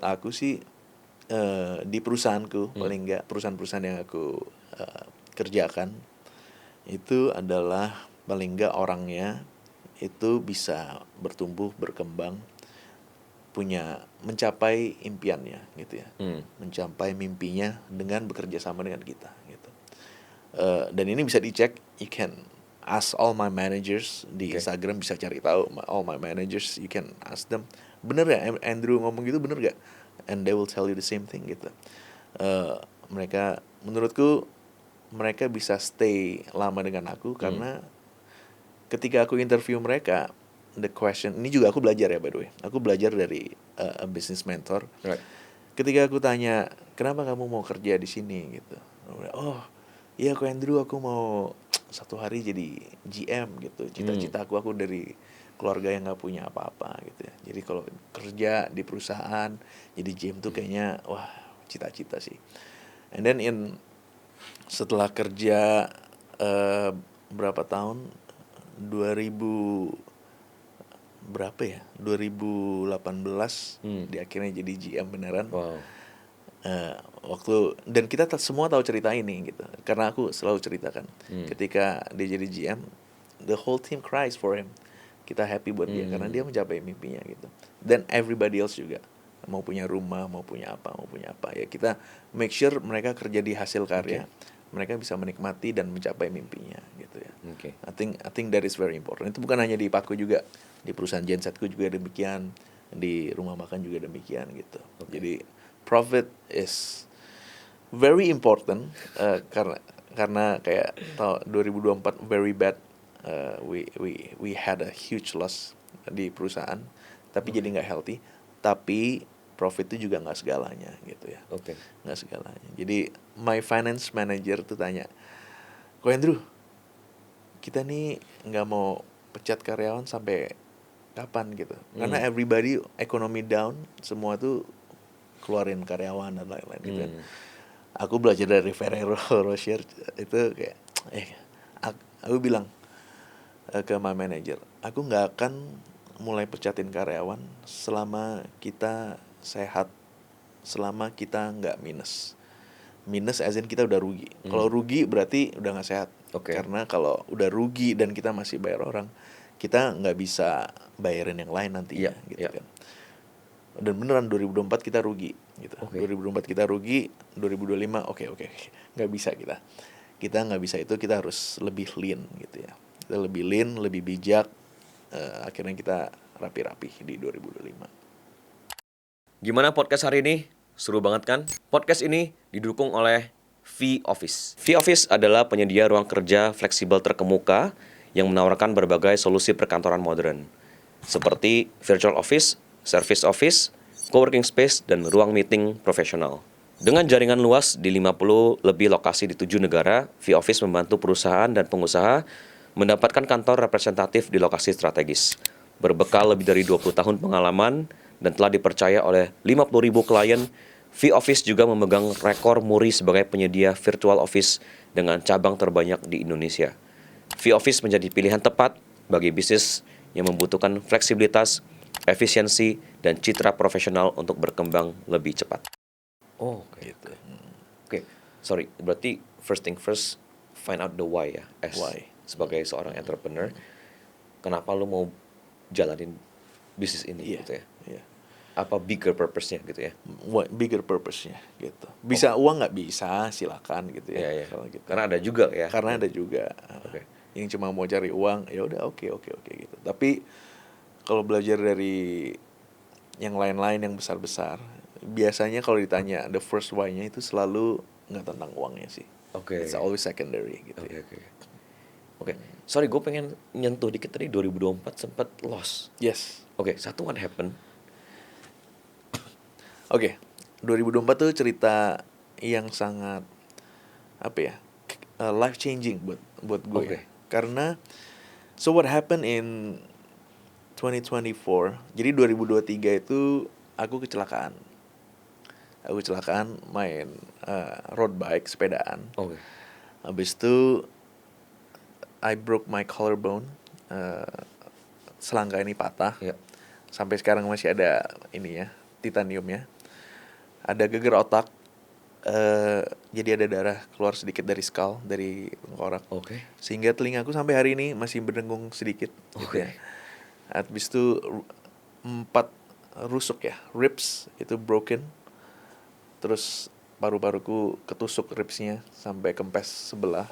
aku sih di perusahaanku, paling enggak perusahaan-perusahaan yang aku kerjakan itu adalah paling enggak orangnya itu bisa bertumbuh, berkembang, mencapai impiannya gitu ya, mencapai mimpinya dengan bekerja sama dengan kita gitu. Dan ini bisa dicek, you can ask all my managers di Instagram, bisa cari tahu all my managers, you can ask them, bener ya Andrew ngomong gitu, bener gak? And they will tell you the same thing gitu. Mereka, menurutku mereka bisa stay lama dengan aku karena ketika aku interview mereka, the question ini juga aku belajar ya, by the way. Aku belajar dari a business mentor. Right. Ketika aku tanya, kenapa kamu mau kerja di sini gitu? Oh, iya Ko Andrew, aku mau satu hari jadi GM gitu. Cita-cita aku dari keluarga yang nggak punya apa-apa gitu ya. Jadi kalau kerja di perusahaan jadi GM tuh kayaknya wah, cita-cita sih. And then setelah kerja berapa tahun, 2018 dia akhirnya jadi GM beneran. Wow. Dan kita semua tahu cerita ini gitu, karena aku selalu ceritakan ketika dia jadi GM, the whole team cries for him. kita happy buat dia karena dia mencapai mimpinya gitu. Dan everybody else juga mau punya rumah, mau punya apa ya, kita make sure mereka kerja di hasil karya, mereka bisa menikmati dan mencapai mimpinya gitu ya. I think that is very important. Itu bukan hanya di Paku juga, di perusahaan Gensetku juga demikian, di rumah makan juga demikian gitu. Jadi profit is very important, karena kayak tahun 2024 very bad, we had a huge loss di perusahaan, tapi jadi nggak healthy. Tapi profit itu juga nggak segalanya gitu ya, nggak segalanya. Jadi my finance manager tuh tanya, Ko Andrew, kita nih nggak mau pecat karyawan sampai kapan gitu, karena everybody ekonomi down, semua tuh keluarin karyawan dan lain-lain gitu kan. Aku belajar dari Ferrero Rocher itu kayak aku bilang ke my manager, aku nggak akan mulai pecatin karyawan selama kita sehat, selama kita nggak minus as in kita udah rugi. Kalau rugi berarti udah nggak sehat. Karena kalau udah rugi dan kita masih bayar orang, kita nggak bisa bayarin yang lain nantinya gitu kan. Dan beneran 2024 kita rugi gitu. 2024 kita rugi, 2025 oke nggak bisa kita nggak bisa. Itu kita harus lebih lean gitu ya, kita lebih lean, lebih bijak. Akhirnya kita rapi-rapi di 2025. Gimana podcast hari ini? Seru banget kan? Podcast ini didukung oleh V-Office. V-Office adalah penyedia ruang kerja fleksibel terkemuka yang menawarkan berbagai solusi perkantoran modern, seperti virtual office, service office, co-working space, dan ruang meeting profesional. Dengan jaringan luas di 50 lebih lokasi di 7 negara, V-Office membantu perusahaan dan pengusaha mendapatkan kantor representatif di lokasi strategis. Berbekal lebih dari 20 tahun pengalaman dan telah dipercaya oleh 50.000 klien, V-Office juga memegang rekor muri sebagai penyedia virtual office dengan cabang terbanyak di Indonesia. V-Office menjadi pilihan tepat bagi bisnis yang membutuhkan fleksibilitas, efisiensi, dan citra profesional untuk berkembang lebih cepat. Gitu. Sorry, berarti first thing first, find out the why ya, Why? sebagai seorang entrepreneur, kenapa lu mau jalanin bisnis ini gitu ya? Iya. Apa bigger purpose-nya gitu ya? Bigger purpose-nya gitu. Bisa uang nggak bisa, silakan gitu ya. Iya. Kalau gitu. Karena ada juga ya. Karena ada juga yang cuma mau cari uang, ya udah oke gitu. Tapi kalau belajar dari yang lain-lain yang besar-besar, biasanya kalau ditanya the first why-nya itu selalu nggak tentang uangnya sih. It's always secondary gitu. Oke. Sorry, gue pengen nyentuh dikit tadi 2024 sempat loss. Yes. Satu what happened? 2024 tuh cerita yang sangat life changing buat gue. Karena so what happened in 2024. Jadi 2023 itu aku kecelakaan. Main road bike, sepedaan. Habis itu I broke my collarbone. Selangka ini patah. Sampai sekarang masih ada titaniumnya. Ada geger otak. Jadi ada darah keluar sedikit dari skull, dari tengkorak. Sehingga telingaku sampai hari ini masih berdengung sedikit gitu ya. Habis itu 4 rusuk ya, ribs itu broken. Terus paru-paruku ketusuk ribsnya sampai kempes sebelah.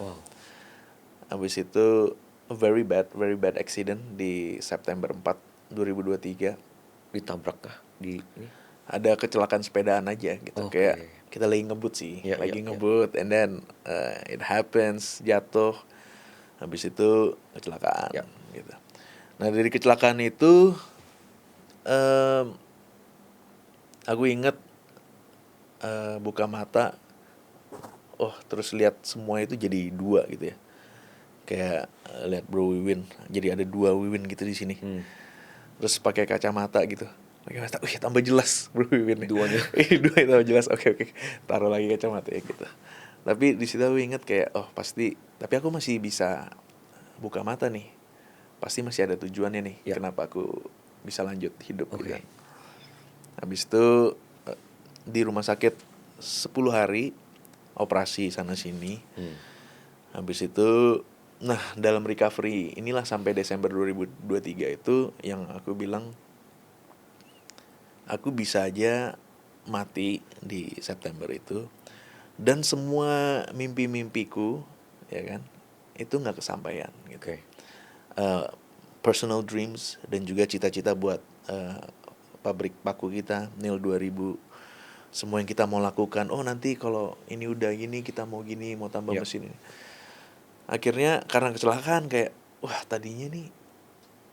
Habis itu very bad accident di September 4, 2023. Ditabrak kah? Di ini? Ada kecelakaan sepedaan aja gitu. Kayak kita lagi ngebut sih, ngebut and then it happens, jatuh. Habis itu kecelakaan gitu. Nah, dari kecelakaan itu aku inget buka mata, terus lihat semua itu jadi 2 gitu ya. Kayak lihat Bro Wiwin, jadi ada 2 Wiwin gitu di sini. Terus pakai kacamata gitu. Tambah jelas Bro Wiwin. Duanya. Duanya tambah jelas. Oke. Taruh lagi kacamata ya gitu. Tapi di situ aku inget kayak pasti, tapi aku masih bisa buka mata nih. Pasti masih ada tujuannya nih. Kenapa aku bisa lanjut hidup gitu kan. Habis itu di rumah sakit 10 hari operasi sana sini. Habis itu Nah, dalam recovery inilah sampai Desember 2023 itu yang aku bilang aku bisa aja mati di September itu, dan semua mimpi-mimpiku ya kan itu nggak kesampaian gitu. Oke. Eh, Personal dreams dan juga cita-cita buat pabrik paku kita Nil 2000, semua yang kita mau lakukan, oh nanti kalau ini udah gini kita mau gini, mau tambah Ya. mesin ini, akhirnya karena kecelakaan kayak wah tadinya nih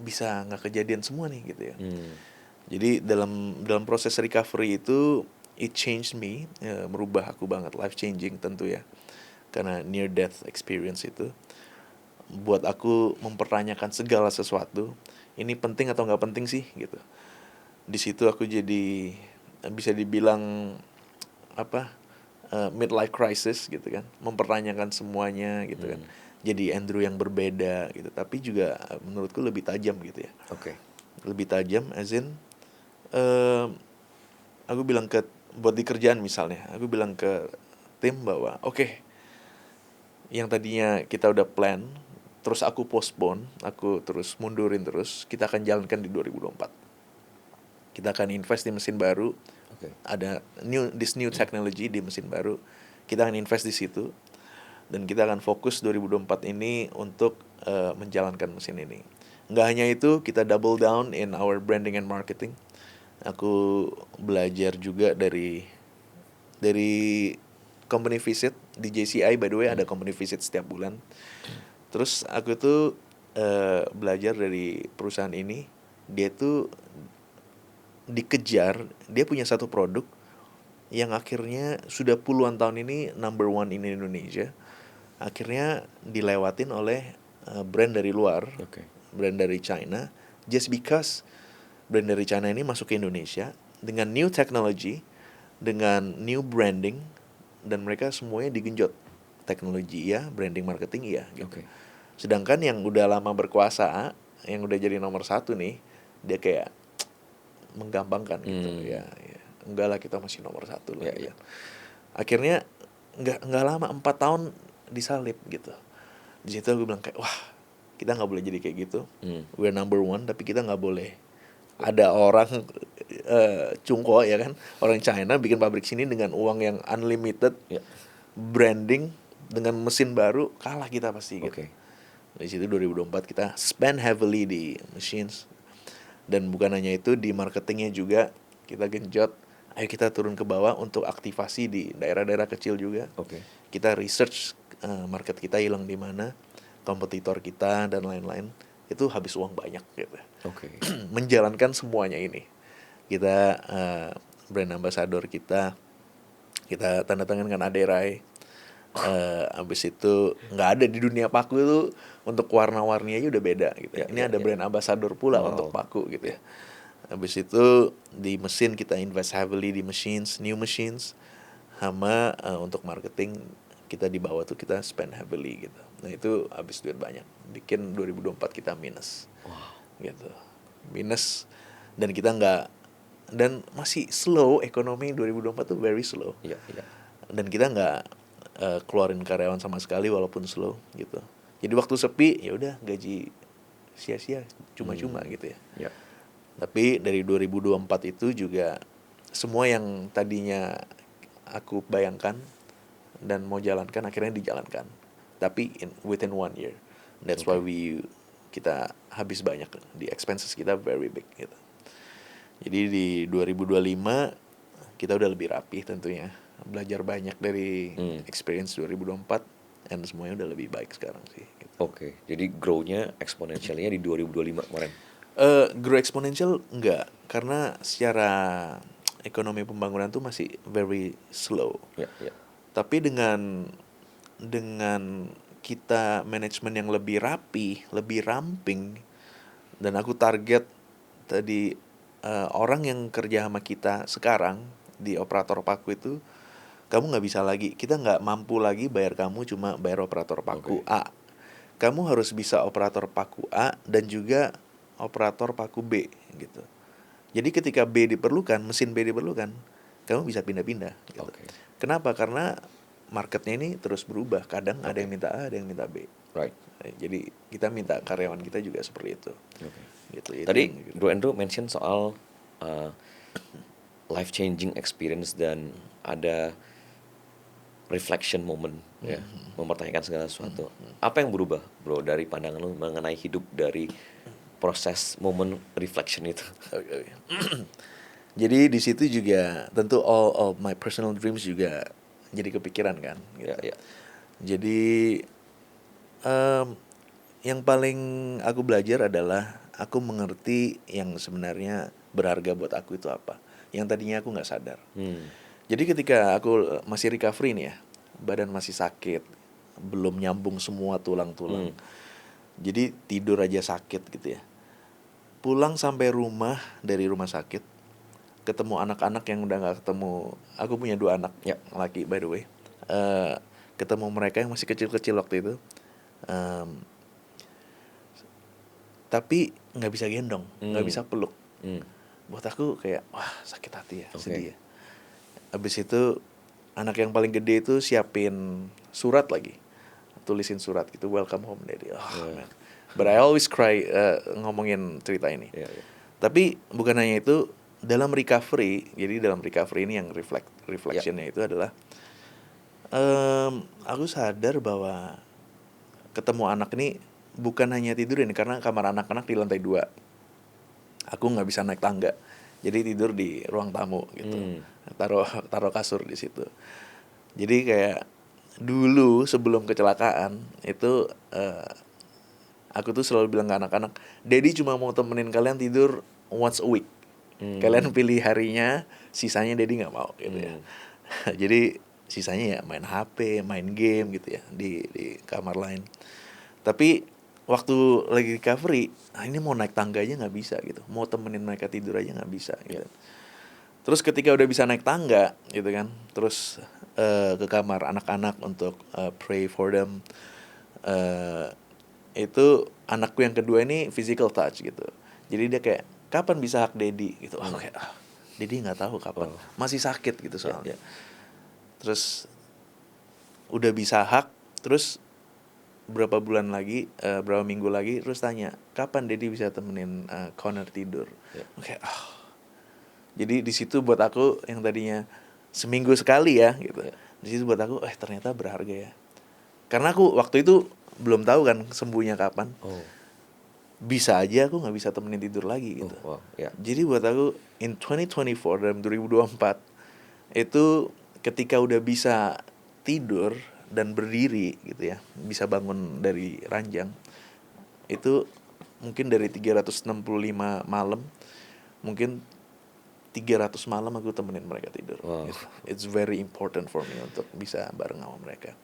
bisa nggak kejadian semua nih gitu ya. Hmm. Jadi dalam dalam proses recovery itu it changed me, ya, merubah aku banget, life changing tentu ya, karena near death experience itu buat aku mempertanyakan segala sesuatu, ini penting atau nggak penting sih gitu. Di situ aku jadi bisa dibilang apa, midlife crisis gitu kan, mempertanyakan semuanya gitu kan. Jadi Andrew yang berbeda gitu, tapi juga menurutku lebih tajam gitu ya. Oke. Lebih tajam as in eh, aku bilang ke buat di kerjaan misalnya, aku bilang ke tim bahwa oke, yang tadinya kita udah plan terus aku postpone, aku terus mundurin terus, kita akan jalankan di 2024. Kita akan invest di mesin baru, Oke. ada this new technology di mesin baru, kita akan invest di situ, dan kita akan fokus 2024 ini untuk menjalankan mesin ini. Nggak hanya itu, kita double down in our branding and marketing. Aku belajar juga dari company visit di JCI, by the way ada company visit setiap bulan. Terus aku tuh belajar dari perusahaan ini, dia tuh dikejar, dia punya satu produk yang akhirnya sudah puluhan tahun ini number one in Indonesia, akhirnya dilewatin oleh brand dari luar, Oke. brand dari China, just because brand dari China ini masuk ke Indonesia dengan new technology, dengan new branding, dan mereka semuanya digenjot, teknologi iya, branding marketing iya gitu. Oke. Sedangkan yang udah lama berkuasa, yang udah jadi nomor satu nih, dia kayak menggampangkan gitu ya, ya. Enggak lah, kita masih nomor satu lah Ya, gitu. ya. Akhirnya nggak lama 4 tahun disalip gitu. Di situ aku bilang kayak wah, kita nggak boleh jadi kayak gitu. We're number one, tapi kita nggak boleh ada orang Cungko ya kan, orang China bikin pabrik sini dengan uang yang unlimited, Ya. branding dengan mesin baru, kalah kita pasti gitu. Oke. Di situ 2024 kita spend heavily di machines, dan bukan hanya itu, di marketingnya juga kita genjot. Ayo kita turun ke bawah untuk aktivasi di daerah-daerah kecil juga. Oke. Kita research market kita hilang di mana, kompetitor kita dan lain-lain. Itu habis uang banyak gitu. Oke. Menjalankan semuanya ini. Kita brand ambassador kita tanda tangan dengan Aderai. Abis itu nggak ada di dunia paku itu, untuk warna-warni aja udah beda gitu ya. Ya, Ini ya, ada ya. brand ambassador pula Wow. untuk paku gitu ya. Habis itu di mesin kita invest heavily di machines, new machines, sama untuk marketing kita di bawah tuh kita spend heavily gitu. Nah itu habis duit banyak, bikin 2024 kita minus. Gitu, minus, dan kita nggak, dan masih slow ekonomi 2024 tuh very slow. Ya, ya. Dan kita nggak keluarin karyawan sama sekali walaupun slow gitu. Jadi waktu sepi ya udah gaji sia-sia, cuma-cuma gitu ya. Ya. Tapi dari 2024 itu juga semua yang tadinya aku bayangkan dan mau jalankan akhirnya dijalankan. Tapi within 1 year. That's why kita habis banyak di expenses kita very big gitu. Jadi di 2025 kita udah lebih rapi tentunya. Belajar banyak dari experience 2024, dan semuanya udah lebih baik sekarang sih gitu. Oke. Jadi grow-nya exponentially-nya di 2025 kemarin. Grow exponential enggak, karena secara ekonomi pembangunan tuh masih very slow. Ya, ya. Tapi dengan kita manajemen yang lebih rapi, lebih ramping, dan aku target tadi orang yang kerja sama kita sekarang di operator paku itu, kamu nggak bisa lagi, kita nggak mampu lagi bayar kamu cuma bayar operator paku A. Kamu harus bisa operator paku A dan juga operator paku B gitu. Jadi ketika B diperlukan, mesin B diperlukan, kamu bisa pindah-pindah gitu. Oke. Kenapa? Karena marketnya ini terus berubah. Kadang ada yang minta A, ada yang minta B. Right. Jadi kita minta karyawan kita juga seperti itu. Okay. Gitu. Itu Tadi yang- Bro Andrew mention soal life changing experience dan ada reflection moment ya, mempertanyakan segala sesuatu. Apa yang berubah, Bro, dari pandangan lu mengenai hidup dari proses momen reflection itu? Oke. Jadi di situ juga tentu all of my personal dreams juga jadi kepikiran kan. Gitu. Ya, ya. Jadi yang paling aku belajar adalah aku mengerti yang sebenarnya berharga buat aku itu apa. Yang tadinya aku nggak sadar. Jadi ketika aku masih recovery nih ya, badan masih sakit, belum nyambung semua tulang-tulang. Jadi tidur aja sakit gitu ya. Pulang sampai rumah dari rumah sakit, ketemu anak-anak yang udah nggak ketemu. Aku punya 2 anak Ya. laki by the way. Ketemu mereka yang masih kecil-kecil waktu itu. Tapi nggak bisa gendong, nggak bisa peluk. Buat aku kayak wah sakit hati ya, Oke. sedih ya. Abis itu anak yang paling gede itu siapin surat lagi, tulisin surat gitu, welcome home daddy. Man. But I always cry ngomongin cerita ini. Ya, ya. Tapi bukan hanya itu, dalam recovery, jadi dalam recovery ini yang reflectionnya itu adalah aku sadar bahwa ketemu anak ini bukan hanya tidur ini, karena kamar anak-anak di lantai 2. Aku nggak bisa naik tangga, jadi tidur di ruang tamu gitu. Taruh kasur di situ. Jadi kayak dulu sebelum kecelakaan itu aku tuh selalu bilang ke anak-anak, Daddy cuma mau temenin kalian tidur once a week. Kalian pilih harinya, sisanya Daddy nggak mau gitu ya. Jadi sisanya ya main HP, main game gitu ya di kamar lain. Tapi waktu lagi recovery, ini mau naik tangga aja nggak bisa gitu, mau temenin mereka tidur aja nggak bisa gitu. Terus ketika udah bisa naik tangga gitu kan, terus ke kamar anak-anak untuk pray for them, itu anakku yang kedua ini physical touch gitu. Jadi dia kayak kapan bisa hug daddy gitu. Oh kayak daddy nggak tahu kapan, masih sakit gitu soalnya. Terus udah bisa hug, terus berapa bulan lagi, berapa minggu lagi, terus tanya kapan daddy bisa temenin Connor tidur. Oke, jadi di situ buat aku yang tadinya seminggu sekali ya gitu, di situ buat aku ternyata berharga ya, karena aku waktu itu belum tahu kan sembuhnya kapan. Bisa aja aku nggak bisa temenin tidur lagi gitu. Jadi buat aku in 2024, dalam 2024 itu ketika udah bisa tidur dan berdiri gitu ya, bisa bangun dari ranjang, itu mungkin dari 365 malam, mungkin 300 malam aku temenin mereka tidur. Gitu. It's very important for me untuk bisa bareng sama mereka.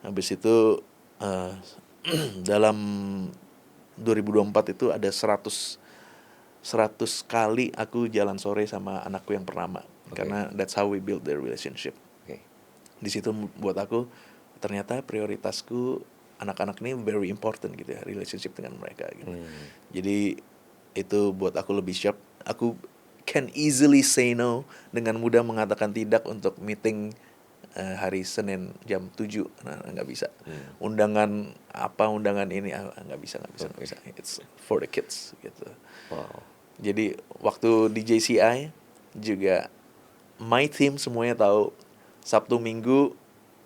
Habis itu dalam 2024 itu ada 100 kali aku jalan sore sama anakku yang pertama. Karena that's how we build the relationship. Di situ buat aku ternyata prioritasku anak-anak ini very important gitu ya, relationship dengan mereka gitu. Jadi itu buat aku lebih sharp. Aku can easily say no, dengan mudah mengatakan tidak untuk meeting hari Senin jam 7. Nah, nggak bisa. Undangan ini nggak bisa. It's for the kids gitu. Jadi waktu di JCI juga my team semuanya tahu Sabtu Minggu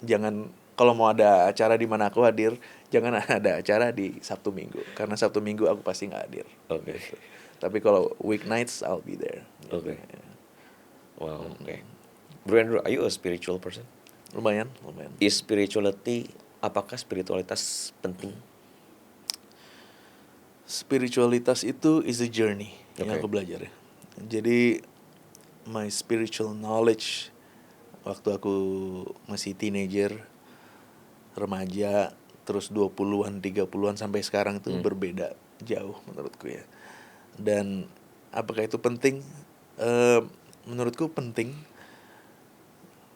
jangan, kalau mau ada acara di mana aku hadir, jangan ada acara di Sabtu Minggu, karena Sabtu Minggu aku pasti nggak hadir. Gitu. Tapi kalau weeknights I'll be there. Gitu. Wow. Bro Andrew, are you a spiritual person? Lumayan. Is spirituality, apakah spiritualitas penting? Spiritualitas itu is a journey yang aku belajar ya. Jadi my spiritual knowledge waktu aku masih teenager, remaja, terus 20-an, 30-an sampai sekarang itu berbeda jauh menurutku ya. Dan apakah itu penting? Menurutku penting.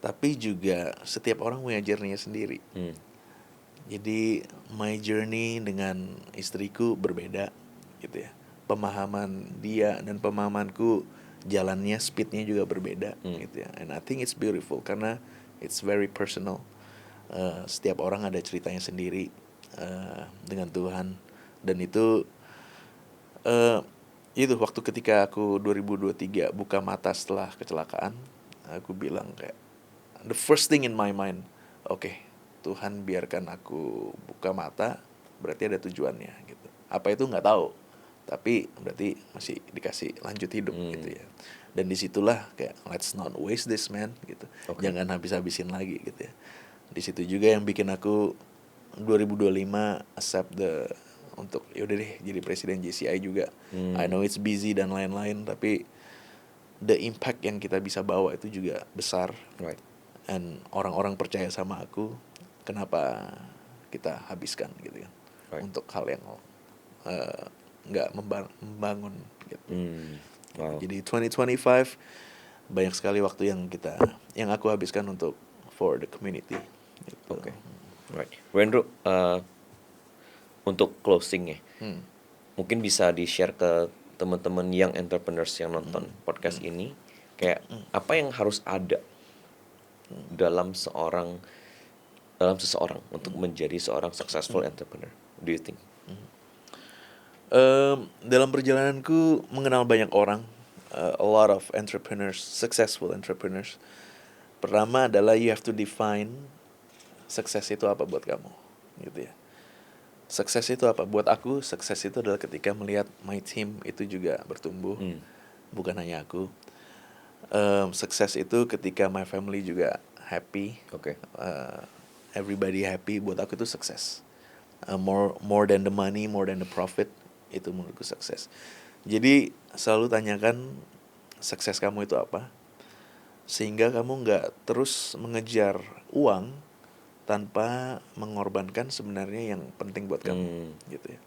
Tapi juga setiap orang punya journey-nya sendiri. Jadi my journey dengan istriku berbeda gitu ya. Pemahaman dia dan pemahamanku, jalannya, speednya juga berbeda gitu ya. And I think it's beautiful karena it's very personal. Setiap orang ada ceritanya sendiri. dengan Tuhan. Dan itu waktu ketika aku 2023 buka mata setelah kecelakaan, aku bilang kayak the first thing in my mind, oke, Tuhan biarkan aku buka mata, berarti ada tujuannya gitu. Apa itu nggak tahu, tapi berarti masih dikasih lanjut hidup gitu ya. Dan disitulah kayak let's not waste this man gitu. Oke. Jangan habis-habisin lagi gitu ya. Di situ juga yang bikin aku 2025 accept untuk yaudah deh jadi presiden JCI juga. I know it's busy dan lain-lain, tapi the impact yang kita bisa bawa itu juga besar. Right. And orang-orang percaya sama aku, kenapa kita habiskan gitu kan. Right. Untuk hal yang nggak membangun gitu. Wow. Jadi 2025 banyak sekali waktu yang aku habiskan untuk for the community gitu. Oke. Right. Wendro, untuk closing ya, mungkin bisa di-share ke teman-teman young entrepreneurs yang nonton podcast ini, kayak apa yang harus ada dalam seseorang untuk menjadi seorang successful entrepreneur? Do you think? Dalam perjalananku mengenal banyak orang, a lot of entrepreneurs, successful entrepreneurs. Pertama adalah you have to define sukses itu apa buat kamu, gitu ya. Sukses itu apa? Buat aku, sukses itu adalah ketika melihat my team itu juga bertumbuh, bukan hanya aku. Sukses itu ketika my family juga happy, Oke. everybody happy. Buat aku itu sukses. More than the money, more than the profit, itu menurutku sukses. Jadi selalu tanyakan sukses kamu itu apa, sehingga kamu nggak terus mengejar uang tanpa mengorbankan sebenarnya yang penting buat kamu, gitu ya.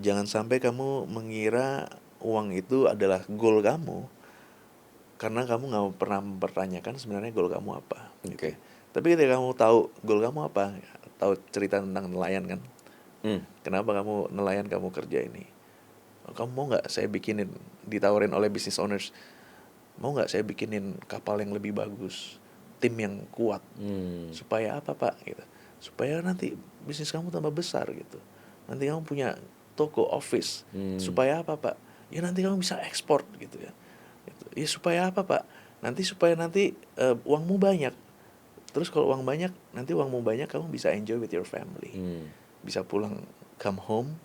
Jangan sampai kamu mengira uang itu adalah goal kamu, karena kamu nggak pernah mempertanyakan sebenarnya goal kamu apa. Gitu. Tapi ketika kamu tahu goal kamu apa, tahu cerita tentang nelayan kan, kenapa kamu nelayan, kamu kerja ini, kamu mau nggak saya bikinin, ditawarin oleh business owners, mau nggak saya bikinin kapal yang lebih bagus, tim yang kuat, supaya apa pak gitu, supaya nanti bisnis kamu tambah besar gitu, nanti kamu punya toko office, supaya apa pak, ya nanti kamu bisa ekspor gitu ya, gitu. Ya supaya apa pak, supaya nanti uangmu banyak, terus kalau uang banyak, nanti uangmu banyak, kamu bisa enjoy with your family, bisa pulang, come home,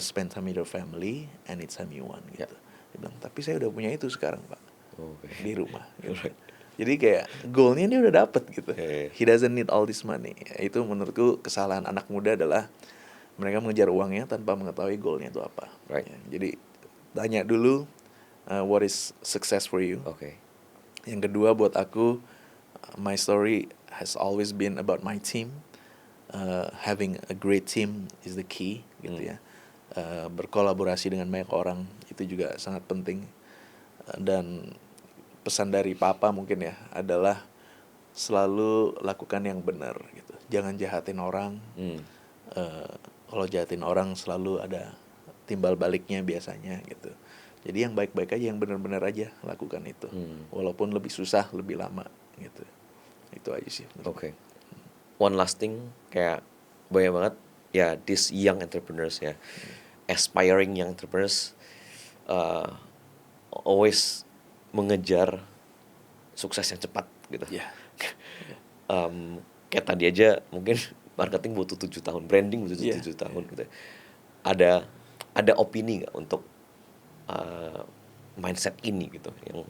spend time with your family and eat time you want gitu. Dia bilang, tapi saya udah punya itu sekarang pak, di rumah gitu. Jadi kayak goalnya dia udah dapet gitu. He doesn't need all this money. Itu menurutku kesalahan anak muda adalah mereka mengejar uangnya tanpa mengetahui goalnya itu apa. Right. Ya, jadi tanya dulu what is success for you. Oke. Yang kedua buat aku, my story has always been about my team. Having a great team is the key gitu ya. Berkolaborasi dengan banyak orang itu juga sangat penting. Dan pesan dari papa mungkin ya adalah selalu lakukan yang benar gitu. Jangan jahatin orang. Kalau jahatin orang selalu ada timbal baliknya biasanya gitu. Jadi yang baik-baik aja, yang benar-benar aja lakukan itu. Walaupun lebih susah, lebih lama gitu. Itu aja sih. Oke. One last thing, kayak banyak banget ya these young entrepreneurs ya, aspiring young entrepreneurs, always mengejar sukses yang cepat gitu. Yeah. Kayak tadi aja mungkin marketing butuh 7 tahun, branding butuh 7 tahun gitu. Ada opini nggak untuk mindset ini gitu, yang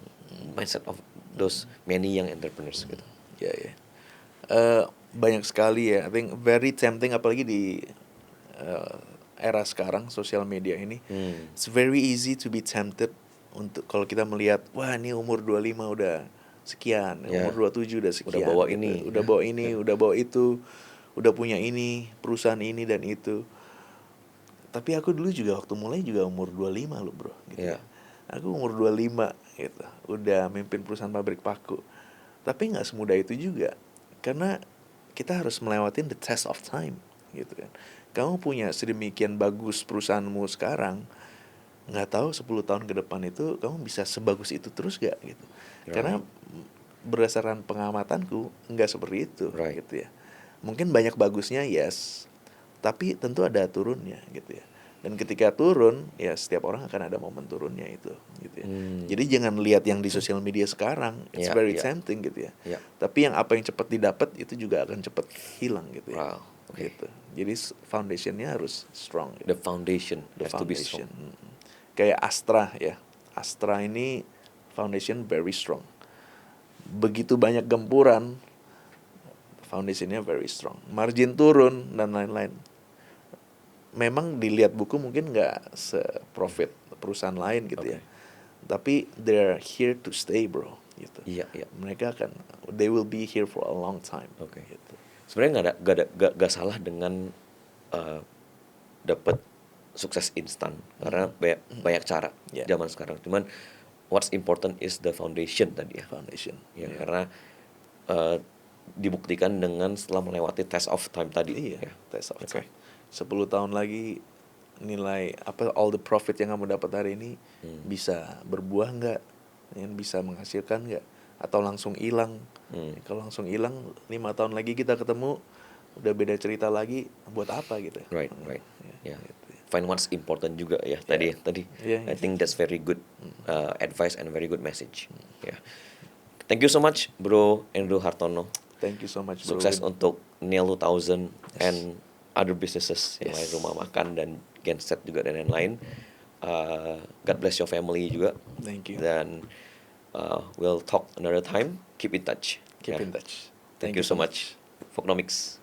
mindset of those many young entrepreneurs gitu? Banyak sekali ya. I think very tempting, apalagi di era sekarang sosial media ini. It's very easy to be tempted untuk kalau kita melihat, wah ini umur 25 udah sekian, umur 27 udah sekian, udah bawa gitu. ini, udah bawa ini, udah bawa itu, udah punya ini, perusahaan ini dan itu. Tapi aku dulu juga waktu mulai juga umur 25 loh bro gitu. Aku umur 25 gitu, udah mimpin perusahaan pabrik paku. Tapi gak semudah itu juga, karena kita harus melewatin the test of time gitu kan. Kamu punya sedemikian bagus perusahaanmu sekarang, nggak tahu 10 tahun ke depan itu kamu bisa sebagus itu terus gak gitu. Karena berdasarkan pengamatanku nggak seperti itu gitu ya. Mungkin banyak bagusnya, yes, Tapi tentu ada turunnya gitu ya. Dan ketika turun, ya setiap orang akan ada momen turunnya itu gitu ya. Jadi jangan lihat yang di sosial media sekarang, it's Ya, very ya. tempting gitu ya. Ya. Tapi yang apa yang cepat didapat itu juga akan cepat hilang gitu ya. Wow, oke. Gitu. Jadi foundationnya harus strong. Gitu. The foundation The has to be strong. foundation. Kayak Astra ya. Astra ini foundation very strong. Begitu banyak gempuran, foundationnya very strong. Margin turun dan lain-lain. Memang dilihat buku mungkin nggak se-profit perusahaan lain gitu ya. Tapi they're here to stay bro gitu. Iya, iya. Mereka akan, they will be here for a long time. Oke. Gitu. Sebenarnya nggak salah dengan dapat sukses instan karena banyak cara Yeah. zaman sekarang. Cuman what's important is the foundation tadi ya. Foundation. Ya, Yeah. karena dibuktikan dengan setelah melewati test of time tadi. Iya, Ya. test of Oke. time. 10 tahun lagi nilai apa all the profit yang kamu dapat hari ini bisa berbuah nggak, yang bisa menghasilkan nggak, atau langsung hilang. Kalau langsung hilang 5 tahun lagi kita ketemu udah beda cerita lagi, buat apa gitu? Right. Ya, Ya. gitu. Find what's important juga ya tadi. Yeah, I think that's very good advice and very good message. Ya. Thank you so much, Bro Andrew Hartono. Thank you so much, Bro Sukses Win. untuk Nail 2000 and other businesses yang lain, Yes. rumah makan dan Genset juga dan lain-lain. God bless your family juga. Thank you. Dan we'll talk another time. Keep in touch. Keep Ya. in touch. Thank you so much. Fognomics.